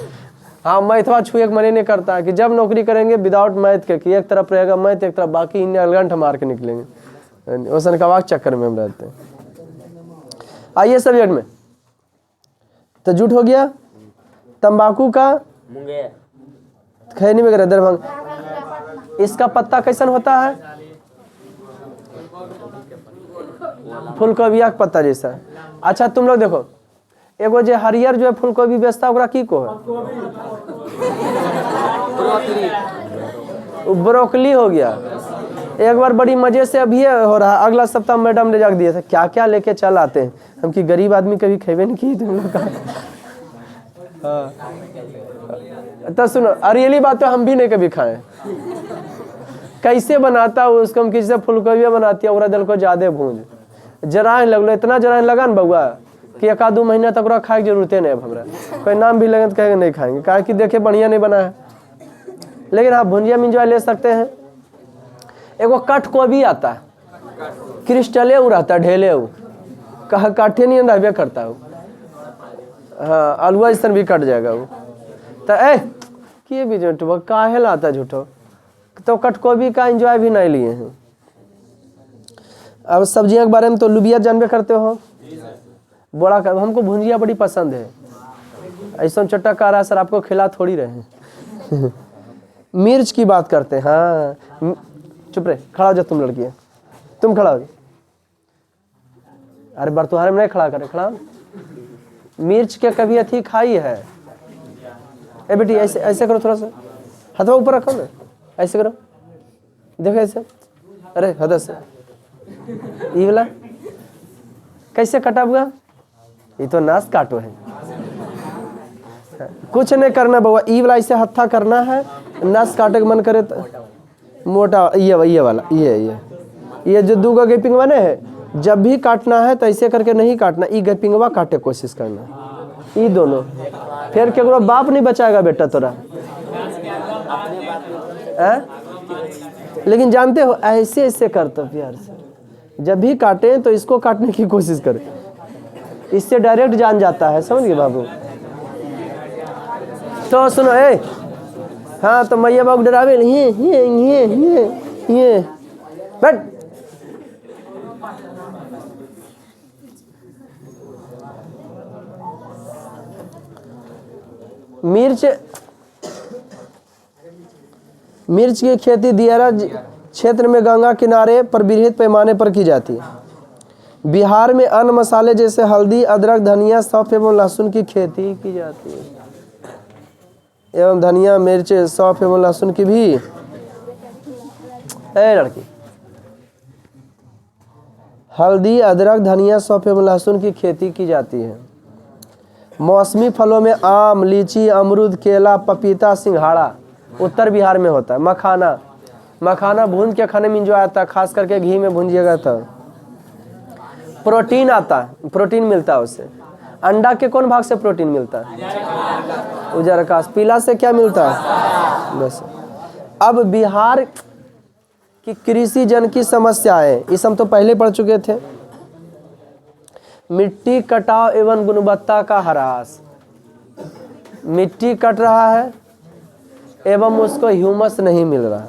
A: हाँ मैथवा छुए के मन नहीं करता है कि जब नौकरी करेंगे विदाउट मैथ के, कि एक तरफ रहेगा मैथ एक तरफ, बाकी इन्हें अलगंठ मार के निकलेंगे, ओसन का वाक चक्कर में हम रहते हैं। आइए सब्जेक्ट में, तो जूट हो गया। तंबाकू का खैनी वगैरह दरभंगा। इसका पत्ता कैसन होता है? फूलकोबिया का पत्ता जैसा। अच्छा तुम लोग देखो, एगो जो हरियर जो है फूलकोबी बेचता है की को है? ब्रोकली हो गया। एक बार बड़ी मजे से अभी हो रहा, अगला सप्ताह मैडम ले जाकर दिए थे, क्या क्या लेके चल आते हैं हम कि गरीब आदमी कभी खेबे नहीं किए तुम लोग का। तो सुनो अरियली बात तो हम भी नहीं कभी खाए। कैसे बनाता हूँ उसको, हम किसी से फूलकोबिया बनाती है, दल को ज्यादा भूंज, जराइन लगलो, इतना जराइन लगा न बउआ कि 1-2 महीना तक खाए की जरूरत नहीं। अब हमरा कोई नाम भी लगे तो कहेंगे नहीं खाएंगे, कहा कि देखे बढ़िया नहीं बना है। लेकिन हाँ भुंजिया मिंजवा ले सकते हैं। एगो कट गोभी आता है, क्रिस्टले उ रहता ढेले उ कहा काठे नहीं रहबे करता हूँ। हाँ आलुआ इस तरह भी कट जाएगा वो। तो किए भी झूठो काहे लाता झूठो, तो कटकोबी का एंजॉय भी नहीं लिए हैं। अब सब्जियों के बारे में तो लुबिया जानबे करते हो, बड़ा का हमको भुंजिया बड़ी पसंद है, ऐसा चट्टा का रहा सर आपको खिला थोड़ी रहे। मिर्च की बात करते हैं। हाँ चुप रहे, खड़ा हो जा तुम लड़की है, तुम खड़ा हो जा। अरे बरतुहारे में नहीं खड़ा करे, खड़ा। मिर्च के कभी अथी खाई है? ए बेटी ऐसे ऐसे करो, थोड़ा सा हथवा ऊपर रखो ना, ऐसे करो, देखो ऐसे। अरे हद से ये वाला कैसे कटा हुआ? ये तो नाश काटो है, कुछ नहीं करना बउआ। ई वाला ऐसे हत्था करना है, नाश काटे के मन करे तो मोटा ये वाला ये जो दो गैपिंग बने है, जब भी काटना है तो ऐसे करके नहीं काटना, ई गैपिंगवा काटे कोशिश करना, ई दोनों। फिर केकरो बाप नहीं बचाएगा बेटा तोरा। लेकिन जानते हो ऐसे ऐसे करते प्यार से, जब भी काटे तो इसको काटने की कोशिश करे, इससे डायरेक्ट जान जाता है, समझ गए बाबू। तो सुनो हाँ तो मैया बाबू डरावे ये बट मिर्च की खेती दियारा क्षेत्र में गंगा किनारे पर बृहद पैमाने पर की जाती है। बिहार में अन्य मसाले जैसे हल्दी, अदरक, धनिया, सौंफ एवं लहसुन की खेती की जाती है। एवं धनिया, मिर्च, सौंफ एवं लहसुन की भी लड़की हल्दी, अदरक, धनिया, सौंफ एवं लहसुन की खेती की जाती है। मौसमी फलों में आम, लीची, अमरूद, केला, पपीता, सिंघाड़ा उत्तर बिहार में होता है। मखाना भून के खाने में इंजॉय आता है, खास करके घी में भूंजिएगा तो प्रोटीन आता है, प्रोटीन मिलता है उससे। अंडा के कौन भाग से प्रोटीन मिलता है? उजरकास। पीला से क्या मिलता है? बस। अब बिहार की कृषि जन की समस्याएं, इस हम तो पहले पढ़ चुके थे। मिट्टी कटाव एवं गुणवत्ता का ह्रास, मिट्टी कट रहा है एवं उसको ह्यूमस नहीं मिल रहा।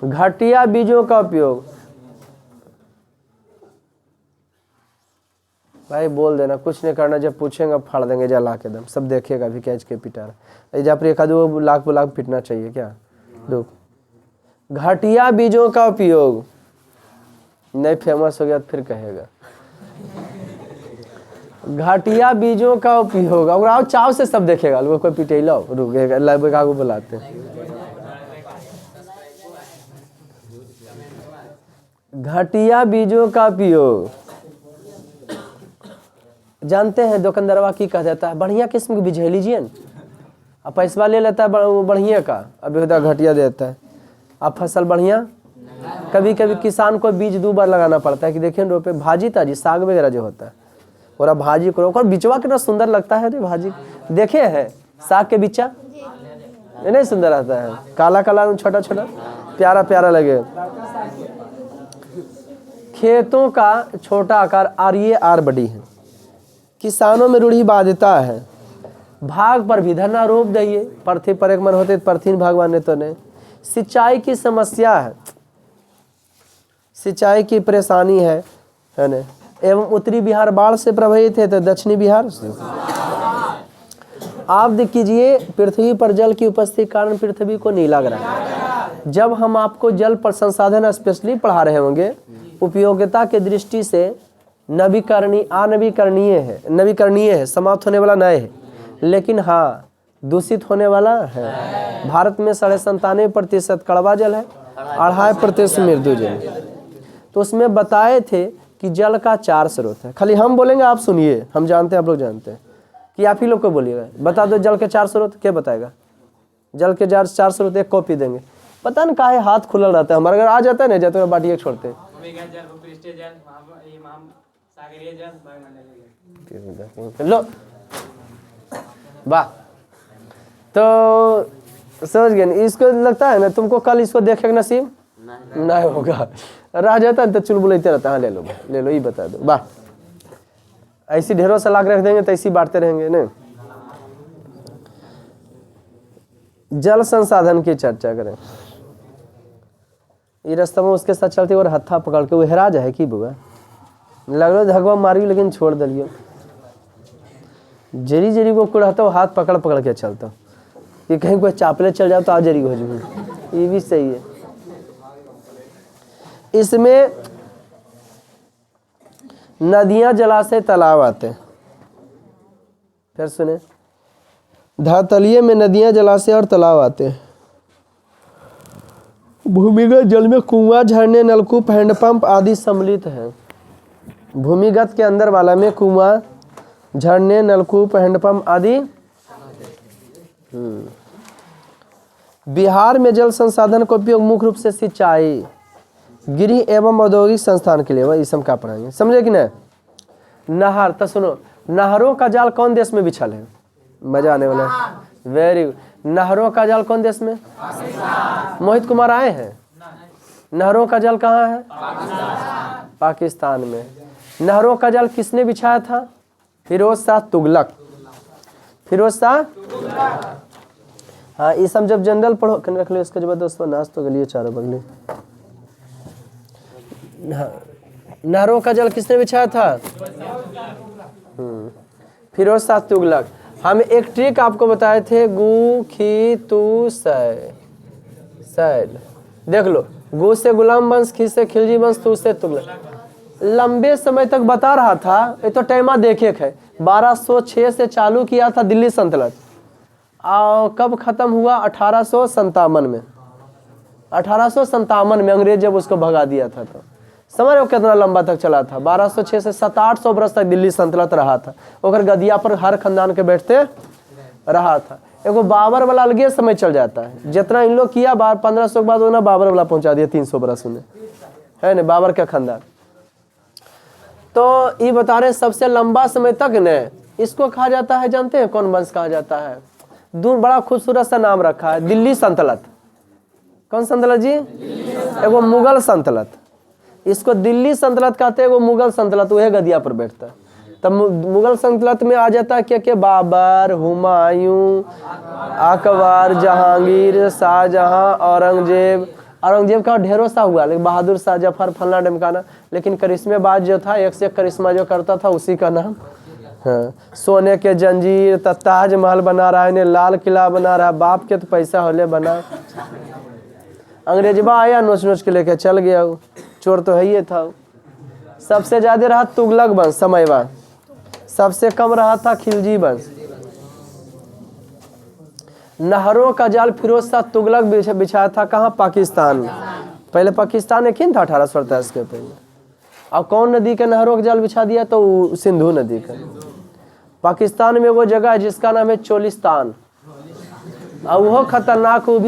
A: घटिया बीजों का उपयोग, भाई बोल देना, कुछ नहीं करना, जब पूछेंगे फाड़ देंगे जला के दम, सब देखेगा भी कैच के पिटा रहा। जहाँ पर एक आधो लाख पिटना चाहिए क्या? दो। घटिया बीजों का उपयोग, नहीं फेमस हो गया तो फिर कहेगा। घटिया बीजों का उपयोग, और आओ चाव से सब देखेगा, लोग कोई पिटेला रुकेगा, लगेगा को बुलाते हैं। घटिया बीजों का उपयोग जानते हैं दुकानदारवा की कह देता है, बढ़िया किस्म की बीज है लीजिए न, अब पैसा ले लेता है बढ़िया का, अभी होता घटिया देता है। अब फसल बढ़िया, कभी कभी किसान को बीज 2 बार लगाना पड़ता है कि देखिए रोपे भाजी ताजी साग वगैरह जो होता है, और अब भाजी करो और बिचवा कितना सुंदर लगता है रे भाजी, देखे है साग के बिच्चा नहीं सुंदर आता है, काला काला छोटा छोटा प्यारा प्यारा लगे। खेतों का छोटा आकार आर बड़ी है, किसानों में रूढ़ी बाध्यता है, भाग पर भी धरना रोप दिए, पृथ्वी पर एक मन होते पृथ्वी भगवान ने तो नहीं। सिंचाई की समस्या है, सिंचाई की परेशानी है ना, एवं उत्तरी बिहार बाढ़ से प्रभावित है तो दक्षिणी बिहार से। आप देख कीजिए, पृथ्वी पर जल की उपस्थिति के कारण पृथ्वी को नीला ग्रह है। जब हम आपको जल पर संसाधन स्पेशली पढ़ा रहे होंगे, उपयोगिता के दृष्टि से नवीकरणीय है, समाप्त होने वाला नहीं है, लेकिन हाँ दूषित होने वाला है। भारत में 97% कड़वा जल है, 2.5% मृदु जल। तो उसमें बताए थे कि जल का 4 स्रोत है। खाली हम बोलेंगे, आप सुनिए, हम जानते हैं, आप लोग जानते हैं, कि आप ही लोग को बोलिएगा, बता दो जल के 4 स्रोत, क्या बताएगा? जल के 4 स्रोत, एक कॉपी देंगे, पता नहीं काहे हाथ खुला रहता है हमारा, अगर आ जाता है ना जाते बाटी एक छोड़ते हैं। लो वाह, तो समझ गए। इसको लगता है ना तुमको कल इसको देखेगा नसीब, नहीं होगा, रह जाता है तो चुलबुलाते रहता है। हाँ, ले लो ये बता दो, वाह। ऐसी ढेरों सलाह रख देंगे तो ऐसी बांटते रहेंगे ना। जल संसाधन की चर्चा करें। ये रास्ता में उसके साथ चलते और हत्था पकड़ के वो हेरा जाए की बुआ लगलो झगवा मारी, लेकिन छोड़ दिलियो। जरी जरी वो कुड़ाता वो हाथ पकड़ पकड़ के चलता कि कहीं कोई चापले चल जाओ तो आ जरी हो जाए। ये भी सही है। इसमें नदियां, जलाशय, तालाब आते हैं। फिर सुने, धरातलीय में नदियां, जलाशय और तालाब आते हैं। भूमिगत जल में कुआं, झरने, नलकूप, हैंडपंप आदि सम्मिलित है। भूमिगत के अंदर वाला में कुआं, झरने, नलकूप, हैंडपंप आदि। बिहार में जल संसाधन का उपयोग मुख्य रूप से सिंचाई, गृह एवं औद्योगिक संस्थान के लिए। वही सब का पढ़ाएंगे, समझे कि नहीं। नहर तो सुनो, नहरों का जाल कौन देश में बिछल है? मजा आने वाला है। Very good. नहरों का जाल कौन देश में? मोहित कुमार आए हैं। नहरों का जाल कहाँ है? पाकिस्तान में। नहरों का जाल किसने बिछाया था? फिरोज शाह तुगलक। फिरोज शाह। हाँ, ये सब जब जनरल पढ़ो कन रख लो। इसके जब दोस्तों नाश तो गलिए चारों बगले। नहरों का जल किसने बिछाया था? फिरोज शाह तुगलक। हम एक ट्रिक आपको बताए थे, गु खी तू सैल। देख लो, गु से गुलाम वंश, खी से खिलजी वंश, तू से तुगलक। लंबे समय तक बता रहा था। ये तो टाइमा देखे है। 1206 से चालू किया था दिल्ली सल्तनत, और कब खत्म हुआ? 1857 में। 1857 में अंग्रेज जब उसको भगा दिया था। तो समझ रहे कितना लंबा तक चला था? 1206 से 700-800 वर्ष तक दिल्ली सल्तनत रहा था। और गदिया पर हर खानदान के बैठते रहा था। एगो बाबर वाला अलगे समय चल जाता है। जितना इन लोग किया 1500 के बाद उन्होंने बाबर वाला पहुंचा दिया 300 वर्ष उन्हें, है ना, बाबर का खानदान। तो ये बता रहे सबसे लंबा समय तक ने इसको कहा जाता है, जानते हैं कौन वंश कहा जाता है? दूर बड़ा खूबसूरत सा नाम रखा है, दिल्ली सल्तनत। कौन सल्तनत जी? एगो मुगल सल्तनत। इसको दिल्ली सल्तनत कहते हैं। वो मुगल सल्तनत वह गदिया पर बैठता है। तब मुगल सल्तनत में आ जाता है क्या? बाबर, हुमायूं, अकबर, जहांगीर, शाहजहां, औरंगजेब का ढेरों सा हुआ, लेकिन बहादुर शाह, जफर, फलना ढमकाना। लेकिन करिश्मेबाज जो था, एक से एक करिश्मा जो करता था, उसी का नाम। हाँ, सोने के जंजीर, ताजमहल बना रहा है, लाल किला बना रहा है। बाप के तो पैसा होले बना। अंग्रेजबा आया, नोच नोच के लेके चल गया। चोर तो है ही था। सबसे ज्यादा रहा तुगलक वंश समयवा, सबसे कम रहा था खिलजी वंश। नहरों का जाल फिरोज शाह तुगलक बिछाया था। कहाँ? पाकिस्तान में। पहले पाकिस्तान एक ही था 1827 के पहले। और कौन नदी के नहरों का जाल बिछा दिया? तो सिंधु नदी का। पाकिस्तान में वो जगह है जिसका नाम है चोलिस्तान, और वो खतरनाक। वो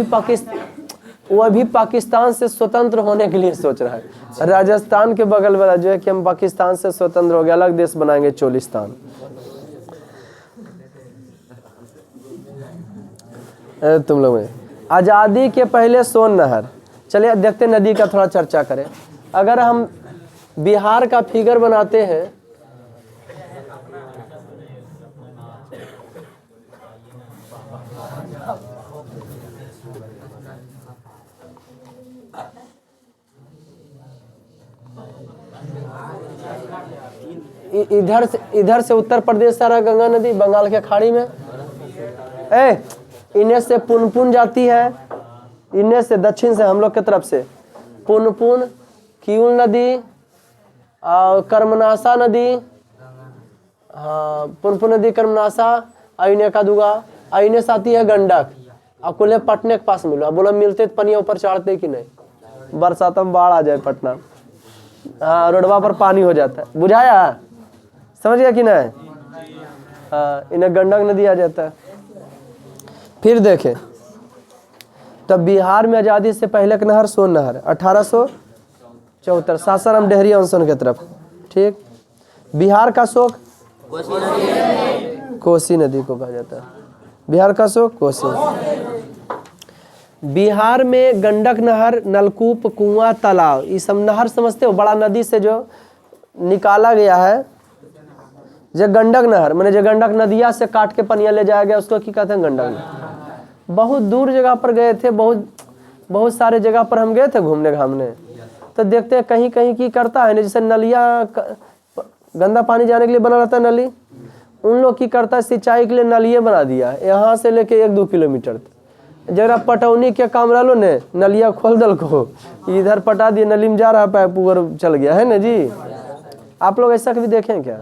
A: भी पाकिस्तान से स्वतंत्र होने के लिए सोच रहा है। राजस्थान के बगल वाला जो है कि हम पाकिस्तान से स्वतंत्र हो गए, अलग देश बनाएंगे, चोलिस्तान। तुम लोग आज़ादी के पहले सोन नहर। चलिए देखते नदी का थोड़ा चर्चा करें। अगर हम बिहार का फिगर बनाते हैं, इधर से उत्तर प्रदेश सारा गंगा नदी बंगाल के खाड़ी में। इन्हें से पुनपुन जाती है, इन्हें से दक्षिण से हम लोग की तरफ से पुनपुन, किउल नदी, कर्मनाशा नदी। हाँ, पुनपुन नदी, कर्मनाशा, इन्हें का दुगा, इन्हें से आती है गंडक। अकुले पटने के पास मिलो। बोलो मिलते तो पनिया ऊपर चढ़ते कि नहीं? बरसात में बाढ़ आ जाए पटना, हाँ, रोडवा पर पानी हो जाता है। बुझाया? समझ गया कि नहीं? हाँ, इन्हें गंडक नदी आ जाता है। फिर देखें, तब बिहार में आज़ादी से पहले का नहर सोन नहर 1874, सासाराम डेहरी अनसन की तरफ। ठीक। बिहार का शोक कोसी नदी को कहा जाता है। बिहार का शोक कोसी। बिहार में गंडक नहर, नलकूप, कुआं, तालाब, ये सब नहर समझते हो, बड़ा नदी से जो निकाला गया है। जो गंडक नहर मैंने जो गंडक नदिया से काट के पनिया ले जाया गया उसको क्या कहते हैं? गंडक नहर। बहुत दूर जगह पर गए थे, बहुत सारे जगह पर हम गए थे घूमने घामने, तो देखते हैं कहीं कहीं की करता है ना, जैसे नलिया गंदा पानी जाने के लिए बना रहता है नली, उन लोग की करता है सिंचाई के लिए नलिये बना दिया है, यहाँ से लेके 1-2 किलोमीटर तक। जरा पटौनी के काम रहा लो ने, नलिया खोल दल को, इधर पटा दिए, नली में जा रहा पाइप ऊपर चल गया है ना जी। आप लोग ऐसा कभी देखें क्या?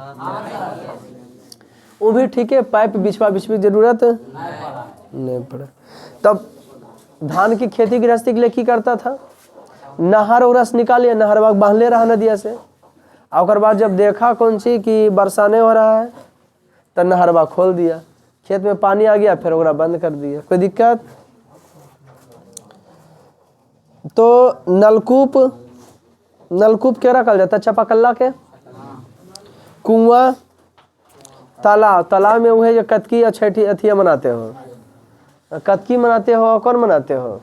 A: वो भी ठीक है, पाइप बिछवा बिछवी जरूरत नहीं पड़ा। तब धान की खेती गृहस्थी के लिए की करता था, नहर और रस निकालिए, नहर बाग बांध ले रहा नदिया से, और बाद जब देखा कौन सी कि बरसाने हो रहा है तो नहरवा खोल दिया, खेत में पानी आ गया, फिर ओकरा बंद कर दिया। कोई दिक्कत? तो नलकूप क्या कहल जाता है? चापाकल्ला के। कुआं, तालाब में वो है जो कतकी या छठी अथिया मनाते हो, कतकी मनाते हो, कौन मनाते हो?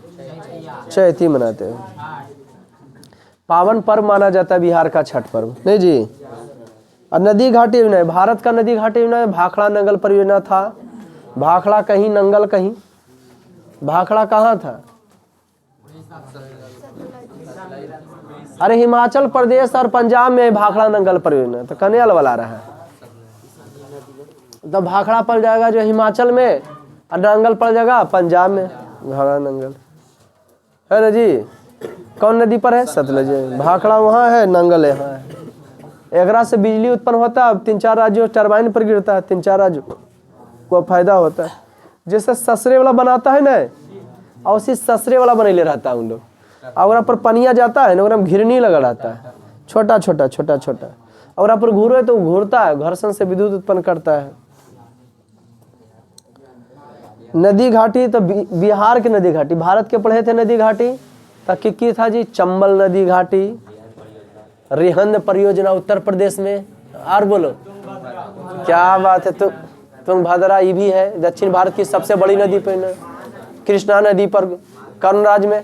A: चैती मनाते हो। पावन पर्व माना जाता है बिहार का छठ पर्व, नहीं जी। और नदी घाटी योजना, भारत का नदी घाटी योजना भाखड़ा नंगल परियोजना था। भाखड़ा कहीं, नंगल कहीं। भाखड़ा कहाँ था? अरे हिमाचल प्रदेश और पंजाब में भाखड़ा नंगल परियोजना, तो कन्याल वाला रहा है। तो भाखड़ा पड़ जाएगा जो हिमाचल में, और नंगल पड़ जाएगा पंजाब में। भाखड़ा नंगल है ना जी। कौन नदी पर है? सतलज। भाखड़ा वहाँ है, नंगल यहाँ है। एकरा से बिजली उत्पन्न होता है, 3-4 राज्यों टरबाइन पर गिरता है, 3-4 राज्यों को फायदा होता है। जैसे ससरे वाला बनाता है ना, और उसी ससरे वाला बनैले रहता है उन लोग, और पर पनिया जाता है ना, ओकरा में घिरनी लगा रहता है, छोटा छोटा, और पर घूरे तो घूरता है, घर्षण से विद्युत उत्पन्न करता है। नदी घाटी तो बिहार की नदी घाटी, भारत के पढ़े थे नदी घाटी, तक की था जी? चंबल नदी घाटी, रिहंद परियोजना उत्तर प्रदेश में। और बोलो क्या बात है। तुंगभद्रा ये भी है, दक्षिण भारत की सबसे बड़ी नदी पर। कृष्णा नदी पर कर्ण राज्य में,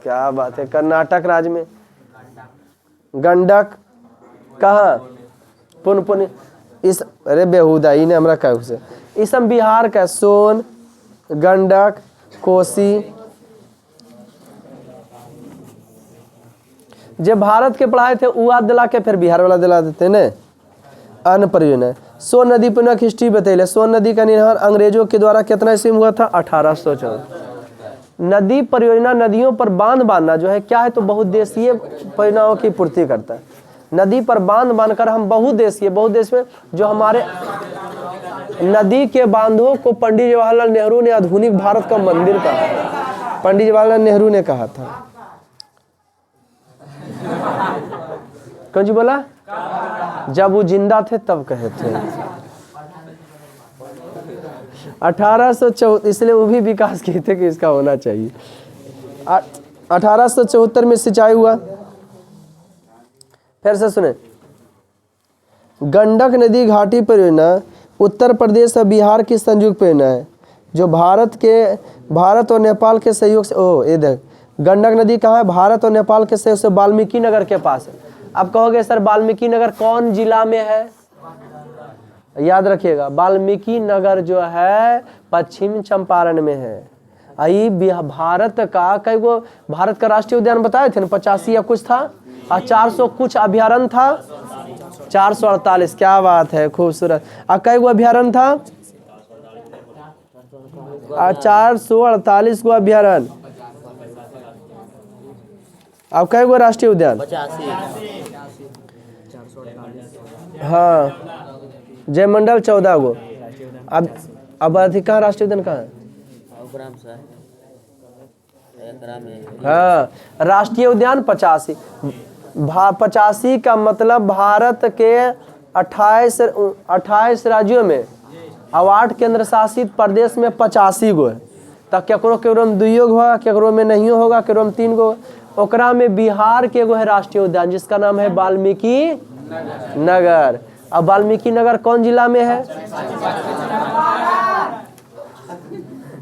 A: क्या बात है, कर्नाटक राज्य में। गंडक कहाँ? पुन इस, अरे बेहुदा ही ने हमरा कहू से, इस हम बिहार का सोन, गंडक, कोसी। जब भारत के पढ़ाए थे वो दिला के फिर बिहार वाला दिला देते ने। अन्न परियोजना, सोन नदी पर न हिस्ट्री बतैले। सोन नदी का निर्माण अंग्रेजों के द्वारा कितना ईस्वी में हुआ था? 1814। नदी परियोजना, नदियों पर बांध बांधना जो है क्या है, तो बहुउद्देशीय परियोजनाओं की पूर्ति करता है। नदी पर बांध बांधकर हम बहुउद्देशीय में जो हमारे नदी के बांधों को पंडित जवाहरलाल नेहरू ने आधुनिक भारत का मंदिर कहा। पंडित जवाहरलाल नेहरू ने कहा था। कौन जी बोला? जब वो जिंदा थे तब कहे थे। 1874, इसलिए वो भी विकास किए थे कि इसका होना चाहिए। 1874 में सिंचाई हुआ। फिर से सुने, गंडक नदी घाटी परियोजना उत्तर प्रदेश और बिहार की संयुक्त परियोजना है, जो भारत और नेपाल के सहयोग से, ये देख गंडक नदी कहाँ है? भारत और नेपाल के सहयोग से वाल्मीकि नगर के पास है। अब कहोगे सर वाल्मीकि नगर कौन जिला में है? याद रखिएगा, वाल्मीकि नगर जो है पश्चिम चंपारण में है। आई भारत का कई गो, भारत का राष्ट्रीय उद्यान बताए थे ना, 85 या कुछ था, और 400 कुछ अभ्यारण्य था। 448, क्या बात है, खूबसूरत। और कई गो अभ्यारण्य था? 448 गो अभ्यारण्य। अब कई गो राष्ट्रीय उद्यान?
B: 85।
A: हाँ, जयमंडल 14 गो। अब अधिकार राष्ट्रीय उद्यान कहाँ है? हाँ, राष्ट्रीय उद्यान 85। 85 का मतलब भारत के 28 राज्यों में और 8 केंद्र शासित प्रदेश में 85 गो है। तो केकरो में 2 गो होगा, केकरो में नहीं होगा, केकरो में 3 गो। ओकरा में बिहार के एगो है राष्ट्रीय उद्यान, जिसका नाम है वाल्मीकि नगर। अब वाल्मीकि नगर कौन जिला में है?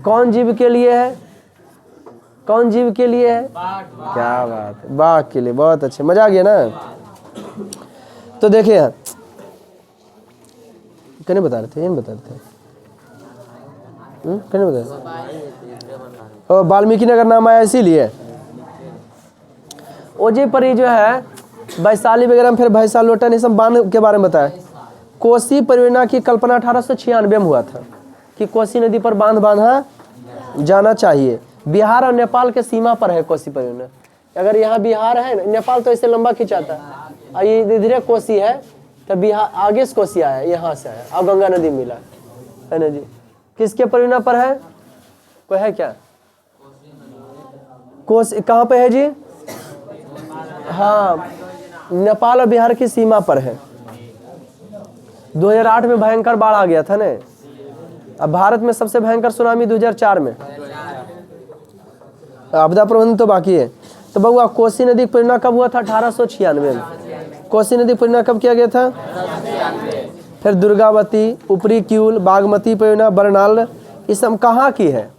A: कौन जीव के लिए है? कौन जीव के लिए है? क्या बात है, बाघ के लिए। बहुत अच्छे, मजा आ गया ना। तो देखिए यहाँ कहने बता रहे थे, ये बता रहे थे, कहने बता रहे, वाल्मीकि नगर नाम आया इसीलिए। ओजे पर ही जो है वैशाली वगैरह में, फिर भैंसा लोटन, ये सब बांध के बारे में बताया। कोसी परियोजना की कल्पना 1896 में हुआ था कि कोसी नदी पर बांध बांधा जाना चाहिए। बिहार और नेपाल के सीमा पर है कोसी परियोजना। अगर यहाँ बिहार है, नेपाल तो ऐसे लंबा खिंचाता है, ये धीरे धीरे कोसी है, तब बिहार आगे से कोसी आया, यहाँ से आया, अब गंगा नदी मिला है ना जी। किसके परियोजना पर है? कोई है क्या? कोसी कहाँ पे है जी? हाँ, नेपाल और बिहार की सीमा पर है। 2008 में भयंकर बाढ़ आ गया था ना। अब भारत में सबसे भयंकर सुनामी 2004 में। आपदा प्रबंधन तो बाकी है। तो बउआ कोसी नदी परियोजना कब हुआ था? 1896 में। कोसी नदी परियोजना कब किया गया था? फिर दुर्गावती, ऊपरी क्यूल, बागमती परियोजना, बरनाल, ये सब कहाँ की है?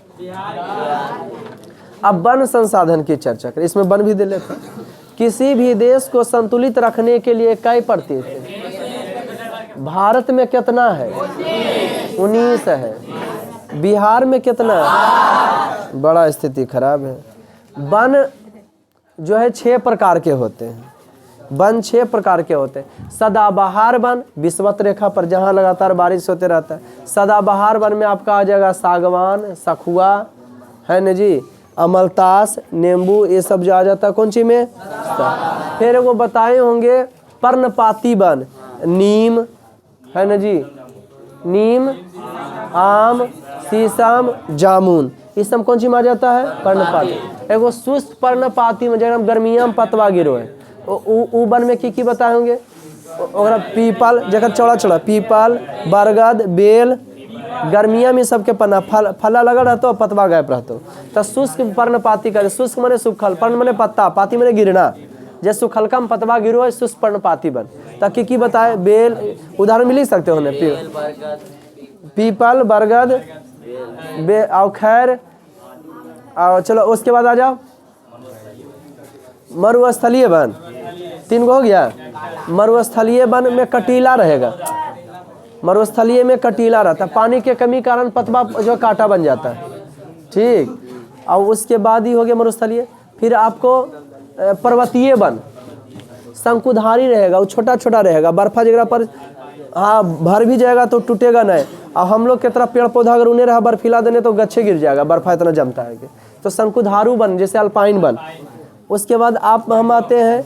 A: अब वन संसाधन की चर्चा करें, इसमें वन भी दे लेते हैं। किसी भी देश को संतुलित रखने के लिए कई प्रतिशत है? भारत में कितना है? 19 है। बिहार में कितना है? बड़ा स्थिति खराब है। वन जो है 6 प्रकार के होते हैं। वन 6 प्रकार के होते हैं। सदाबहार वन विषुवत रेखा पर जहाँ लगातार बारिश होते रहता है। सदाबहार वन में आपका आ जाएगा सागवान, सखुआ, है न जी, अमलतास, नींबू, ये सब जो आ जाता है कौन सी में? फिर वो बताए होंगे पर्णपाती वन, नीम, है न जी, नीम, आम, शीशम, जामुन, ये सब कौन सी में आ जाता है? पर्णपाती। एगो शुष्क पर्णपाती में जब गर्मिया में पतवा गिरो है, उ वन में की बताए होंगे? और पीपल जगह चौड़ा चौड़ा, पीपल, बरगद, बेल, गर्मिया में सबके पन्ना फला लगा रहता, पतवा गायब रहता। तो शुष्क पर्णपाती करे, शुष्क मने सुखल, पर्ण मने पत्ता, पाती मने गिरना। जैसे सुखलका में पतवा गिरो है, शुष्क पर्णपाती बन। ताकि की बताए? बेल, उदाहरण मिल सकते हो? पीपल, बरगद, और खैर, और चलो उसके बाद आ जाओ मरुस्थलीय वन। 3 गो हो गया। मरुस्थलीय वन में कटीला रहेगा। मरुस्थलीय में कटीला रहता है, पानी के कमी कारण पतवा जो कांटा बन जाता है, ठीक। और उसके बाद ही हो गया मरुस्थलीय। फिर आपको पर्वतीय वन, शंकुधारी रहेगा, वो छोटा छोटा रहेगा, बर्फा जगह पर हाँ भर भी जाएगा तो टूटेगा नहीं। और हम लोग की तरफ पेड़ पौधा अगर उन्हें रहा बर्फीला देने तो गच्छे गिर जाएगा, बर्फा इतना जमता है कि। तो शंकुधारू वन जैसे अल्पाइन वन। उसके बाद आप हम आते हैं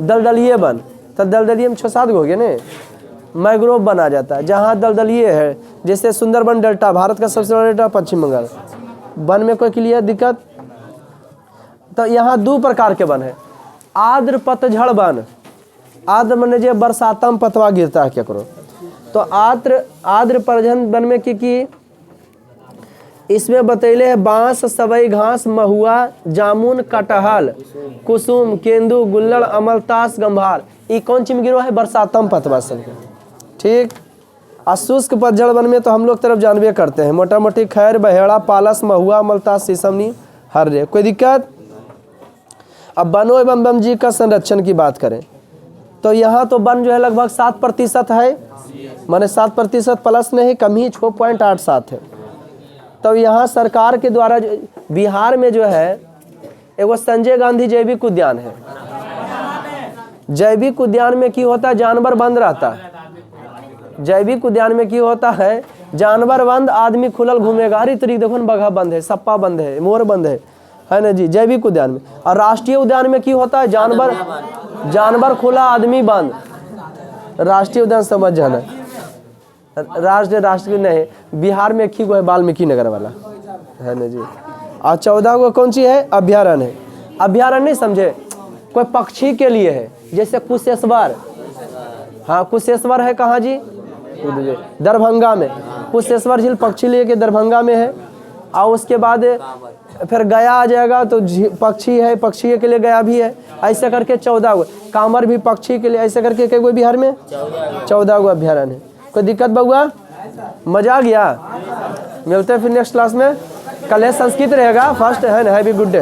A: दलदलीय वन। तो दलदलीय में 6-7 गो हो गए ना। मैग्रोव वन आ जाता है जहाँ दलदलीय है, जैसे सुंदरबन डेल्टा, भारत का सबसे बड़ा डेल्टा पश्चिम बंगाल। वन में कोई के लिए दिक्कत? तो यहाँ 2 प्रकार के वन है। आर्द्र पतझड़ वन, आर्द्र माने जो बरसात में पतवा गिरता है क्या करो। तो आर्द्र पतझड़ वन में की इसमें बतैले है बांस, सबई घास, महुआ, जामुन, कटहल, कुसुम, केंदू, गुल्लड़, अमलतास, गंभार, ये कौन चीज में गिरो है? बरसात में पतवा सब, ठीक। और शुष्क पतझड़ वन में तो हम लोग तरफ जानबे करते हैं, मोटा मोटी खैर, बहेड़ा, पालस, महुआ, अमलतास, शीशमनी, हर्रे। कोई दिक्कत? अब वनों एवं वन जीव का संरक्षण की बात करें तो यहाँ तो वन जो है लगभग 7% है, माने 7% प्लस नहीं, कम ही 6.87 है। तो यहाँ सरकार के द्वारा बिहार में जो है एगो संजय गांधी जैविक उद्यान है। जैविक उद्यान में की होता है? जानवर बंद रहता है। जैविक उद्यान में की होता है? जानवर बंद, आदमी खुलल घूमेगा। हर तरीके देखो न, बघा बंद है, सप्पा बंद है, मोर बंद है ना जी, जैविक उद्यान में। और राष्ट्रीय उद्यान में की होता है? जानवर खुला, आदमी बंद। राष्ट्रीय उद्यान समझ जाना। राष्ट्रीय नहीं, बिहार में एक ही गो है, वाल्मीकि नगर वाला, है ना जी। और 14 गो कौन सी है? अभ्यारण्य है। अभ्यारण्य नहीं समझे, कोई पक्षी के लिए है, जैसे कुशेश्वर। हाँ, कुशेश्वर है कहाँ जी? दरभंगा में। कुशेश्वर झील पक्षी लिए के दरभंगा में है। और उसके बाद फिर गया आ जाएगा तो पक्षी है, पक्षी के लिए गया भी है। ऐसे करके 14 गो। कांवर भी पक्षी के लिए, ऐसे करके कई गो बिहार में 14 गो अभ्यारण्य है। कोई दिक्कत बउआ? मजा आ गया? मिलते हैं फिर नेक्स्ट क्लास में। कल संस्कृत रहेगा फर्स्ट है ना, हैवी गुड डे।